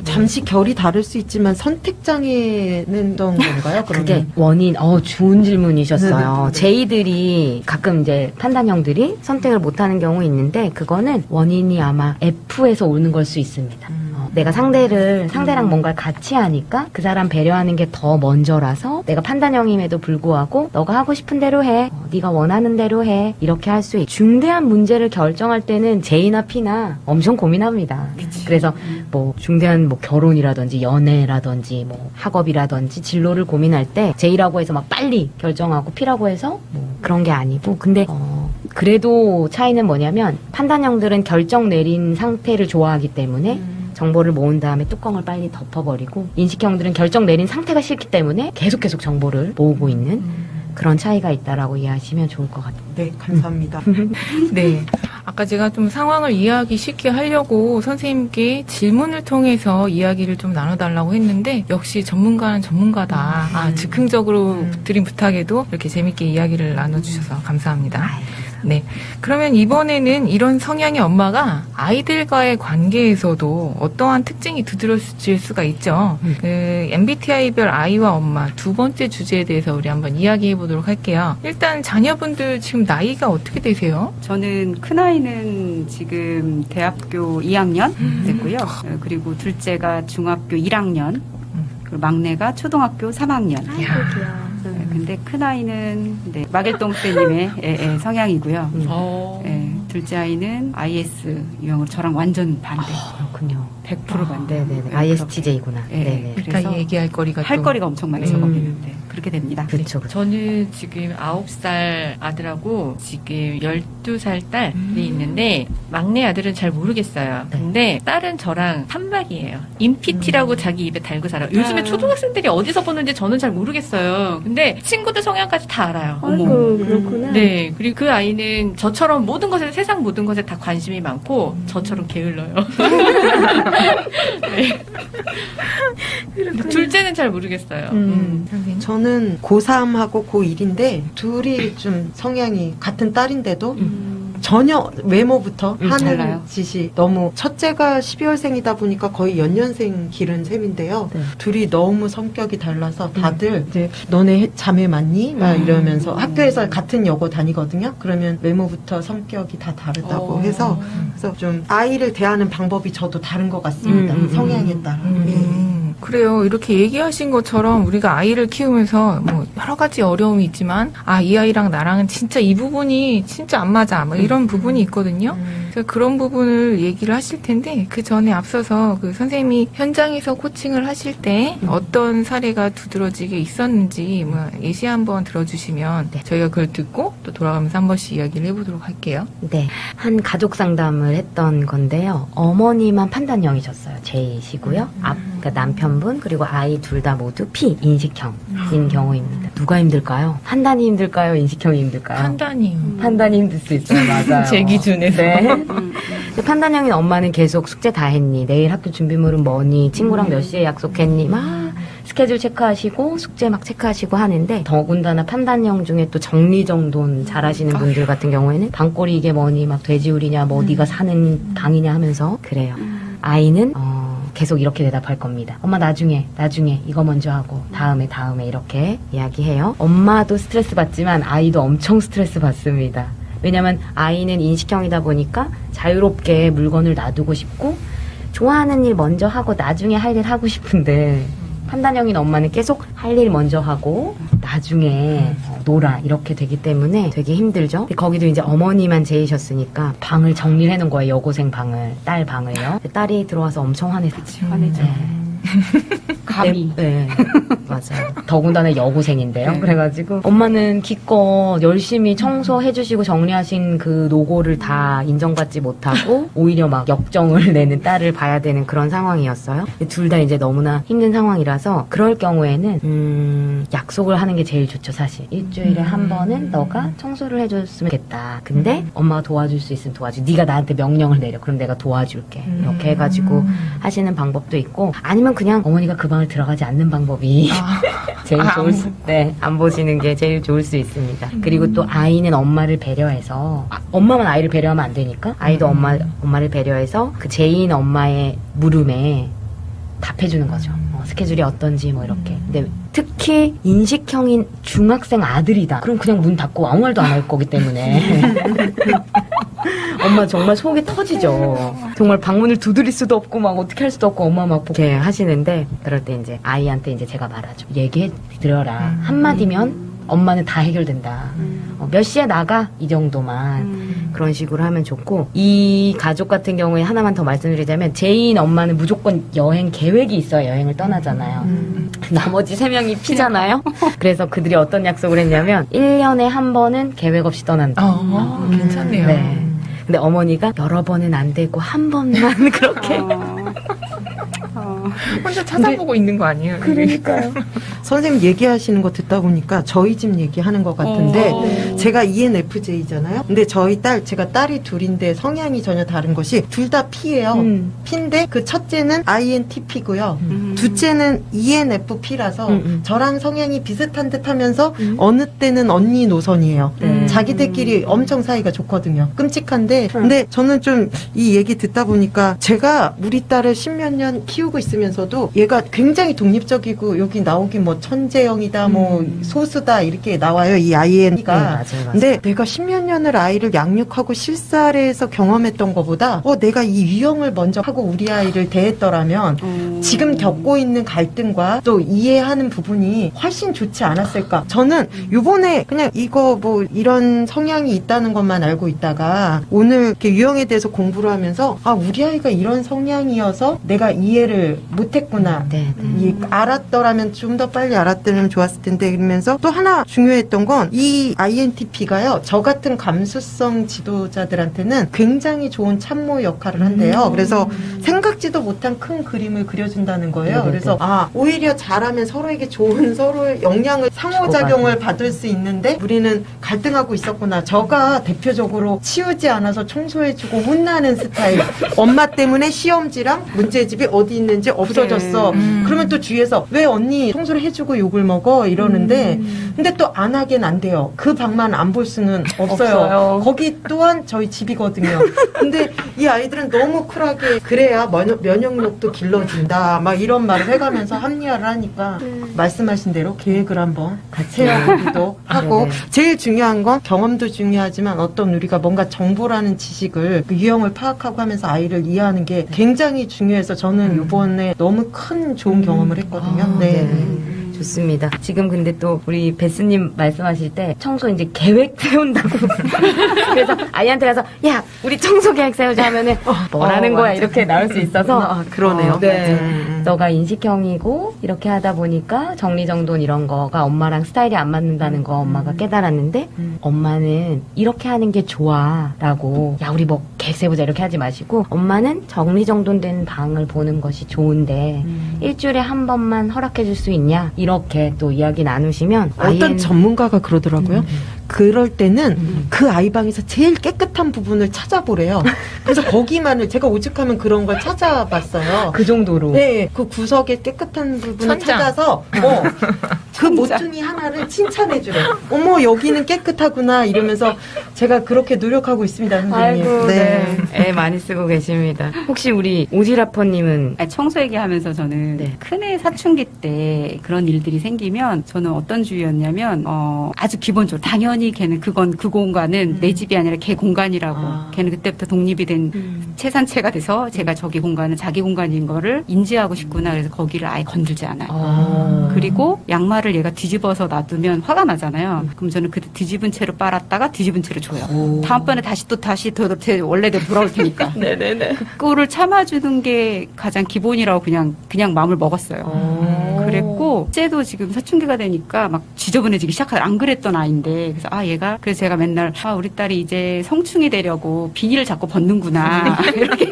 잠시 결이 다를 수 있지만 선택장애는 어떤 건가요? 그게 원인, 좋은 질문이셨어요. J들이 가끔 이제 판단형들이 선택을 못하는 경우 있는데, 그거는 원인이 아마 F에서 오는 걸 수 있습니다. 내가 상대랑 뭔가를 같이 하니까 그 사람 배려하는 게 더 먼저라서 내가 판단형임에도 불구하고 너가 하고 싶은 대로 해, 네가 원하는 대로 해, 이렇게 할 수 있고, 중대한 문제를 결정할 때는 J나 P나 엄청 고민합니다. 그래서 뭐 중대한 뭐 결혼이라든지 연애라든지 뭐 학업이라든지 진로를 고민할 때 J라고 해서 막 빨리 결정하고 P라고 해서 뭐 그런 게 아니고, 근데 그래도 차이는 뭐냐면 판단형들은 결정 내린 상태를 좋아하기 때문에 정보를 모은 다음에 뚜껑을 빨리 덮어버리고, 인식형들은 결정 내린 상태가 싫기 때문에 계속 정보를 모으고 있는 그런 차이가 있다라고 이해하시면 좋을 것 같아요. 네, 감사합니다. 네. 아까 제가 좀 상황을 이해하기 쉽게 하려고 선생님께 질문을 통해서 이야기를 좀 나눠달라고 했는데, 역시 전문가는 전문가다. 즉흥적으로 드린 부탁에도 이렇게 재밌게 이야기를 나눠주셔서 감사합니다. 네. 그러면 이번에는 이런 성향의 엄마가 아이들과의 관계에서도 어떠한 특징이 두드러질 수가 있죠. 그 MBTI별 아이와 엄마 두 번째 주제에 대해서 우리 한번 이야기해 보도록 할게요. 일단 자녀분들 지금 나이가 어떻게 되세요? 저는 큰아이는 지금 대학교 2학년 됐고요. 그리고 둘째가 중학교 1학년, 그리고 막내가 초등학교 3학년. 근데 큰아이는 마길동 쌤님의 성향이고요. 둘째 아이는 IS 유형으로 저랑 완전 반대. 그렇군요. 100% 반대. 네네네. ISTJ구나. 네네. 일단 그래서 얘기할 거리가 할 또 거리가 엄청 많이 적어있는데 그렇게 됩니다. 그렇죠. 저는 지금 9살 아들하고 지금 12살 딸이 있는데, 막내 아들은 잘 모르겠어요. 근데 딸은 저랑 판박이에요. 인피티라고 자기 입에 달고 살아요. 요즘에 초등학생들이 어디서 보는지 저는 잘 모르겠어요. 근데 친구들 성향까지 다 알아요. 그렇구나. 네. 그리고 그 아이는 저처럼 모든 것에, 세상 모든 것에 다 관심이 많고 저처럼 게을러요. 네. 둘째는 잘 모르겠어요. 선생님. 저는 고3하고 고1인데 둘이 좀 성향이 같은 딸인데도 전혀 외모부터 하는 달라요. 짓이 너무 첫째가 12월생이다 보니까 거의 연년생 기른 셈인데요. 네. 둘이 너무 성격이 달라서 다들 이제 너네 자매 맞니? 막 이러면서 학교에서 같은 여고 다니거든요. 그러면 외모부터 성격이 다 다르다고 해서 그래서 좀 아이를 대하는 방법이 저도 다른 것 같습니다. 성향에 따라. 그래요. 이렇게 얘기하신 것처럼 우리가 아이를 키우면서 뭐 여러 가지 어려움이 있지만 이 아이랑 나랑은 진짜 이 부분이 진짜 안 맞아. 뭐 이런 부분이 있거든요. 그래서 그런 부분을 얘기를 하실 텐데 그 전에 앞서서 그 선생님이 현장에서 코칭을 하실 때 어떤 사례가 두드러지게 있었는지 뭐 예시 한번 들어주시면 저희가 그걸 듣고 또 돌아가면서 한 번씩 이야기를 해보도록 할게요. 네. 한 가족 상담을 했던 건데요. 어머니만 판단형이셨어요. J시고요. 그러니까 남편분 그리고 아이 둘 다 모두 P, 인식형인 경우입니다. 누가 힘들까요? 판단이 힘들까요? 인식형이 힘들까요? 판단이요. 판단이 힘들 수 있어요. 맞아요. 제 기준에서. 네. 근데 판단형인 엄마는 계속 숙제 다 했니? 내일 학교 준비물은 뭐니? 친구랑 몇 시에 약속했니? 막 스케줄 체크하시고 숙제 막 체크하시고 하는데 더군다나 판단형 중에 또 정리정돈 잘하시는 분들 같은 경우에는 방꼬리 이게 뭐니? 막 돼지우리냐? 뭐 네가 사는 강이냐 하면서 그래요. 아이는 계속 이렇게 대답할 겁니다. 엄마 나중에 이거 먼저 하고 다음에 이렇게 이야기해요. 엄마도 스트레스 받지만 아이도 엄청 스트레스 받습니다. 왜냐면 아이는 인식형이다 보니까 자유롭게 물건을 놔두고 싶고 좋아하는 일 먼저 하고 나중에 할 일 하고 싶은데 판단형인 엄마는 계속 할 일 먼저 하고 나중에 놀아 이렇게 되기 때문에 되게 힘들죠. 근데 거기도 이제 어머니만 제이셨으니까 방을 정리를 해놓은 거예요. 여고생 방을, 딸 방을요. 딸이 들어와서 엄청 화냈죠. 화내죠. 감히. 네. 맞아요. 더군다나 여고생인데요. 그래가지고 엄마는 기껏 열심히 청소해주시고 정리하신 그 노고를 다 인정받지 못하고 오히려 막 역정을 내는 딸을 봐야 되는 그런 상황이었어요. 둘 다 이제 너무나 힘든 상황이라서 그럴 경우에는 약속을 하는 게 제일 좋죠. 사실 일주일에 한 번은 너가 청소를 해줬으면 좋겠다. 근데 엄마가 도와줄 수 있으면 도와줘. 네가 나한테 명령을 내려. 그럼 내가 도와줄게. 이렇게 해가지고 하시는 방법도 있고 아니면 그냥 어머니가 그 방을 들어가지 않는 방법이 제일 좋을 수, 네, 안 보시는 게 제일 좋을 수 있습니다. 그리고 또 아이는 엄마를 배려해서 엄마만 아이를 배려하면 안 되니까 아이도 엄마를 배려해서 그 제인 엄마의 물음에 답해주는 거죠. 스케줄이 어떤지 뭐 이렇게. 근데 특히 인식형인 중학생 아들이다. 그럼 그냥 문 닫고 아무 말도 안 할 거기 때문에 엄마 정말 속이 터지죠. 정말 방문을 두드릴 수도 없고 막 어떻게 할 수도 없고 엄마 막 이렇게 하시는데 그럴 때 이제 아이한테 이제 제가 말하죠. 얘기해 드려라. 한마디면 엄마는 다 해결된다. 몇 시에 나가? 이 정도만. 그런 식으로 하면 좋고 이 가족 같은 경우에 하나만 더 말씀드리자면 제인 엄마는 무조건 여행 계획이 있어야 여행을 떠나잖아요. 나머지 3명이 피잖아요. 그래서 그들이 어떤 약속을 했냐면 1년에 한 번은 계획 없이 떠난다. 괜찮네요. 네. 근데 어머니가 여러 번은 안 되고 한 번만 그렇게. 혼자 찾아보고 있는 거 아니에요? 그러니까요. 선생님 얘기하시는 거 듣다 보니까 저희 집 얘기하는 것 같은데 제가 ENFJ잖아요. 근데 저희 제가 딸이 둘인데 성향이 전혀 다른 것이 둘 다 P예요. P인데 그 첫째는 INTP고요. 둘째는 ENFP라서 저랑 성향이 비슷한 듯 하면서 어느 때는 언니 노선이에요. 자기들끼리 엄청 사이가 좋거든요. 끔찍한데 근데 저는 좀 이 얘기 듣다 보니까 제가 우리 딸을 10몇 년 키우고 있으면서도 얘가 굉장히 독립적이고 여기 나오긴 뭐 천재형이다 뭐 소수다 이렇게 나와요. 이 IN가. 네, 맞아요. 근데 내가 10몇 년을 아이를 양육하고 실사례에서 경험했던 것보다 내가 이 유형을 먼저 하고 우리 아이를 대했더라면 지금 겪고 있는 갈등과 또 이해하는 부분이 훨씬 좋지 않았을까. 저는 요번에 그냥 이거 뭐 이런 성향이 있다는 것만 알고 있다가 오늘 이렇게 유형에 대해서 공부를 하면서 우리 아이가 이런 성향이어서 내가 이해를 못했구나. 알았더라면 좀 더 빨리 알았더라면 좋았을 텐데 이러면서 또 하나 중요했던 건 이 INTP가요. 저 같은 감수성 지도자들한테는 굉장히 좋은 참모 역할을 한대요. 그래서 생각지도 못한 큰 그림을 그려준다는 거예요. 거예요. 그래서 오히려 잘하면 서로에게 좋은 서로의 영향을 상호작용을 받을 수 있는데 우리는 갈등하고 있었구나. 저가 대표적으로 치우지 않아서 청소해주고 혼나는 스타일. 엄마 때문에 시험지랑 문제집이 어디 있는지 없어졌어. 그러면 또 주위에서 왜 언니 청소를 해주고 욕을 먹어? 이러는데 근데 또 안 하긴 안 돼요. 그 방만 안 볼 수는 없어요. 거기 또한 저희 집이거든요. 근데 이 아이들은 너무 쿨하게 그래야 면역력도 길러진다. 막 이런 말을 해가면서 합리화를 하니까 말씀하신 대로 계획을 한번 같이 해보기도 하고 네네. 제일 중요한 건 경험도 중요하지만 어떤 우리가 뭔가 정보라는 지식을 그 유형을 파악하고 하면서 아이를 이해하는 게 굉장히 중요해서 저는 이번에 너무 큰 좋은 경험을 했거든요. 네. 좋습니다. 지금 근데 또 우리 베스님 말씀하실 때 청소 이제 계획 세운다고. 그래서 아이한테 가서 야 우리 청소 계획 세우자 하면은 뭐라는 거야 이렇게 나올 수 있어서 그러네요. 네. 너가 인식형이고 이렇게 하다 보니까 정리정돈 이런 거가 엄마랑 스타일이 안 맞는다는 거 엄마가 깨달았는데 엄마는 이렇게 하는 게 좋아라고 야 우리 뭐 계획 세우자 이렇게 하지 마시고 엄마는 정리정돈된 방을 보는 것이 좋은데 일주일에 한 번만 허락해 줄 수 있냐 이렇게 또 이야기 나누시면 어떤 전문가가 그러더라고요. 그럴 때는 그 아이 방에서 제일 깨끗한 부분을 찾아보래요. 그래서 거기만을 제가 오죽하면 그런 걸 찾아봤어요. 그 정도로 네, 그 구석에 깨끗한 부분을 천장. 찾아서 그 모퉁이 하나를 칭찬해주래. 어머 여기는 깨끗하구나 이러면서 제가 그렇게 노력하고 있습니다, 선생님. 아이고, 네. 애 많이 쓰고 계십니다. 혹시 우리 오지라퍼님은 아니, 청소 얘기하면서 저는 네. 큰애 사춘기 때 그런 일들이 생기면 저는 어떤 주의였냐면 아주 기본적으로 당연히 걔는 그 공간은 내 집이 아니라 걔 공간이라고 걔는 그때부터 독립이 된 채산체가 돼서 제가 저기 공간은 자기 공간인 거를 인지하고 싶구나 그래서 거기를 아예 건들지 않아요. 그리고 양말을 얘가 뒤집어서 놔두면 화가 나잖아요. 그럼 저는 그 뒤집은 채로 빨았다가 뒤집은 채로 줘요. 다음번에 다시 제 원래대로 돌아올 테니까. 네네네. 그거를 참아주는 게 가장 기본이라고 그냥 마음을 먹었어요. 그랬고 쟤도 지금 사춘기가 되니까 막 지저분해지기 시작하더라. 안 그랬던 아이인데 그래서 그래서 제가 맨날 우리 딸이 이제 성충이 되려고 비닐을 자꾸 벗는구나 이렇게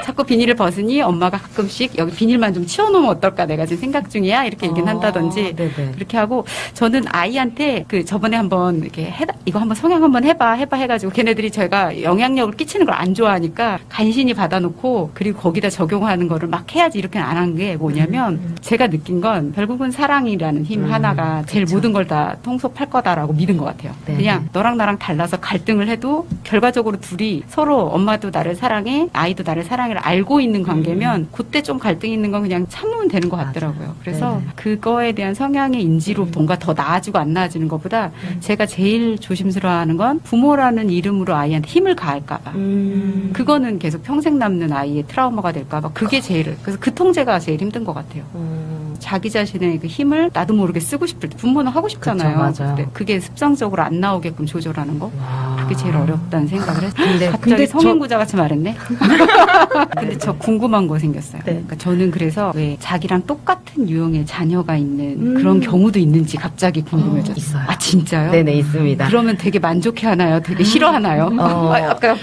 자꾸 비닐을 벗으니 엄마가 가끔씩 여기 비닐만 좀 치워놓으면 어떨까 내가 지금 생각 중이야 이렇게 얘기는 한다든지 네네. 그렇게 하고 저는 아이한테 저번에 한번 이렇게 이거 한번 성형 한번 해봐 해가지고 걔네들이 제가 영향력을 끼치는 걸 안 좋아하니까 간신히 받아놓고 그리고 거기다 적용하는 거를 막 해야지 이렇게는 안 한 게 뭐냐면 제가 느낀 건 결국은 사랑이라는 힘 하나가 제일 모든 걸 다 통솔할 거다라고 믿은 것 같아요. 네. 그냥 너랑 나랑 달라서 갈등을 해도 결과적으로 둘이 서로 엄마도 나를 사랑해 아이도 나를 사랑해 알고 있는 관계면 그때 좀 갈등이 있는 건 그냥 참으면 되는 것 같더라고요. 그래서 네네. 그거에 대한 성향의 인지로 뭔가 더 나아지고 안 나아지는 것보다 제가 제일 조심스러워하는 건 부모라는 이름으로 아이한테 힘을 가할까 봐. 그거는 계속 평생 남는 아이의 트라우마가 될까 봐. 그게 그래서 그 통제가 제일 힘든 것 같아요. 자기 자신의 그 힘을 나도 모르게 쓰고 싶을 때 부모는 하고 싶잖아요. 그쵸, 맞아요. 근데 그게 습성적으로 안 나오게끔 조절하는 거. 그게 제일 어렵다는 생각을 했어요. 갑자기 근데 성인구자 같이 말했네. 근데 저 궁금한 거 생겼어요. 그러니까 저는 그래서 왜 자기랑 똑같은 유형의 자녀가 있는 그런 경우도 있는지 갑자기 궁금해졌어요. 있어요. 아 진짜요? 네네 있습니다. 그러면 되게 만족해하나요? 되게 싫어하나요? 아까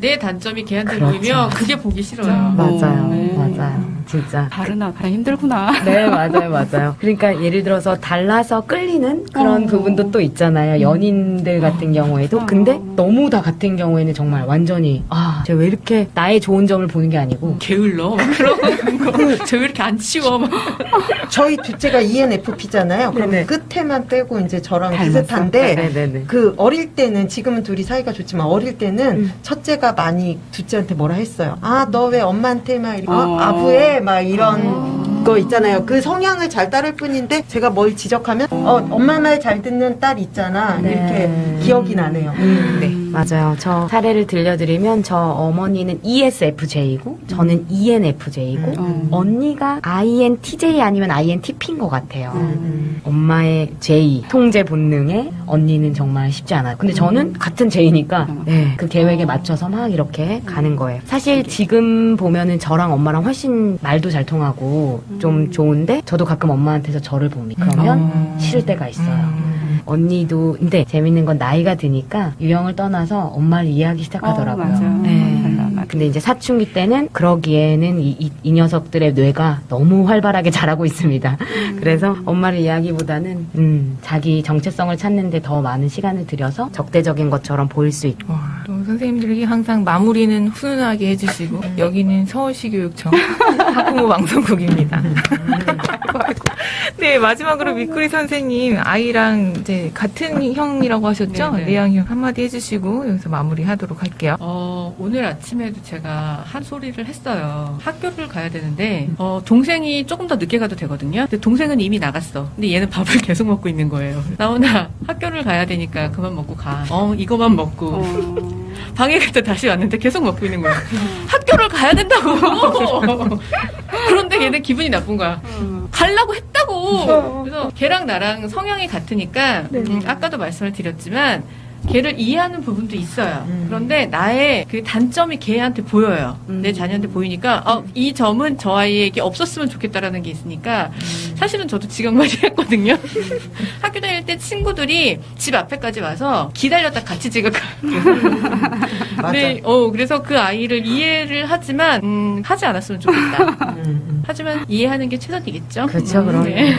내 단점이 걔한테 그렇죠. 보이면 그게 보기 싫어요. 맞아요. 네. 맞아요. 진짜. 다르나 힘들구나. 네, 맞아요. 그러니까 예를 들어서 달라서 끌리는 그런 부분도 또 있잖아요. 연인들 같은 경우에도. 근데 너무 다 같은 경우에는 정말 완전히 제가 왜 이렇게 나의 좋은 점을 보는 게 아니고 게을러. 그런 거. 저 왜 이렇게 안 치워? 저희 둘째가 ENFP잖아요. 그럼 네네. 끝에만 빼고 이제 저랑 닮았어? 비슷한데 네네네. 그 어릴 때는 지금은 둘이 사이가 좋지만 어릴 때는 첫째가 많이 둘째한테 뭐라 했어요. 너 왜 엄마한테 막 이렇게 아부해 막 이런 거 있잖아요. 그 성향을 잘 따를 뿐인데 제가 뭘 지적하면 엄마 말 잘 듣는 딸 있잖아. 네. 이렇게 기억이 나네요. 네, 맞아요. 저 사례를 들려드리면 저 어머니는 ESFJ이고 저는 ENFJ이고 언니가 INTJ 아니면 INTP인 것 같아요. 엄마의 J, 통제 본능에 언니는 정말 쉽지 않아요. 근데 저는 같은 J니까 그 계획에 맞춰서 막 이렇게 가는 거예요. 사실 지금 보면은 저랑 엄마랑 훨씬 말도 잘 통하고 좀 좋은데 저도 가끔 엄마한테서 저를 봅니다. 그러면 싫을 때가 있어요. 언니도 근데 재밌는 건 나이가 드니까 유형을 떠나서 엄마를 이해하기 시작하더라고요. 맞아요. 네. 맞아. 근데 이제 사춘기 때는 그러기에는 이 녀석들의 뇌가 너무 활발하게 자라고 있습니다. 그래서 엄마를 이야기보다는 자기 정체성을 찾는데 더 많은 시간을 들여서 적대적인 것처럼 보일 수 있고. 와, 또 선생님들이 항상 마무리는 훈훈하게 해주시고 여기는 서울시 교육청 학부모 방송국입니다. 아이고. 네, 마지막으로 미꾸리 선생님 아이랑 이제 같은 형이라고 하셨죠? 네네. 내양형 한마디 해주시고 여기서 마무리하도록 할게요. 오늘 아침에도 제가 한 소리를 했어요. 학교를 가야 되는데, 동생이 조금 더 늦게 가도 되거든요. 근데 동생은 이미 나갔어. 근데 얘는 밥을 계속 먹고 있는 거예요. 나오나 학교를 가야 되니까 그만 먹고 가. 이거만 먹고. 방에 갔다 다시 왔는데 계속 먹고 있는 거야. 학교를 가야 된다고. 그런데 얘는 기분이 나쁜 거야. 가려고 했다고. 그래서 걔랑 나랑 성향이 같으니까 아까도 말씀을 드렸지만 걔를 이해하는 부분도 있어요. 그런데 나의 그 단점이 걔한테 보여요. 내 자녀한테 보이니까 이 점은 저 아이에게 없었으면 좋겠다라는 게 있으니까 사실은 저도 지각많이 했거든요. 학교 다닐 때 친구들이 집 앞에까지 와서 기다렸다 같이 지각하고. 맞아. 네, 그래서 그 아이를 이해를 하지만 하지 않았으면 좋겠다. 하지만 이해하는 게 최선이겠죠. 그렇죠, 그럼. 네.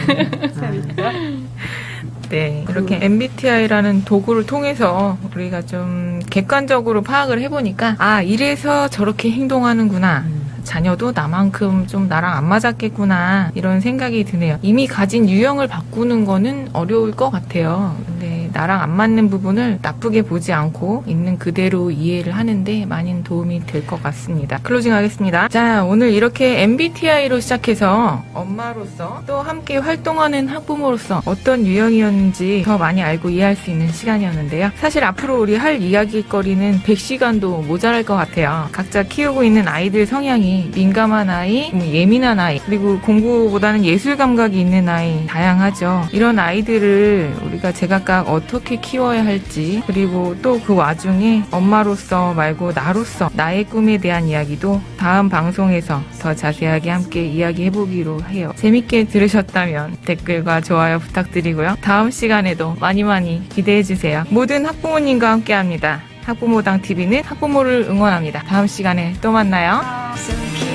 네, 이렇게 MBTI라는 도구를 통해서 우리가 좀 객관적으로 파악을 해보니까 이래서 저렇게 행동하는구나. 자녀도 나만큼 좀 나랑 안 맞았겠구나 이런 생각이 드네요. 이미 가진 유형을 바꾸는 거는 어려울 것 같아요. 근데 나랑 안 맞는 부분을 나쁘게 보지 않고 있는 그대로 이해를 하는데 많은 도움이 될 것 같습니다. 클로징 하겠습니다. 자, 오늘 이렇게 MBTI로 시작해서 엄마로서 또 함께 활동하는 학부모로서 어떤 유형이었는지 더 많이 알고 이해할 수 있는 시간이었는데요. 사실 앞으로 우리 할 이야기거리는 100시간도 모자랄 것 같아요. 각자 키우고 있는 아이들 성향이 민감한 아이, 예민한 아이, 그리고 공부보다는 예술 감각이 있는 아이 다양하죠. 이런 아이들을 우리가 제각각 어떻게 키워야 할지, 그리고 또 그 와중에 엄마로서 말고 나로서 나의 꿈에 대한 이야기도 다음 방송에서 더 자세하게 함께 이야기해보기로 해요. 재밌게 들으셨다면 댓글과 좋아요 부탁드리고요. 다음 시간에도 많이 기대해주세요. 모든 학부모님과 함께합니다. 학부모당 TV는 학부모를 응원합니다. 다음 시간에 또 만나요. So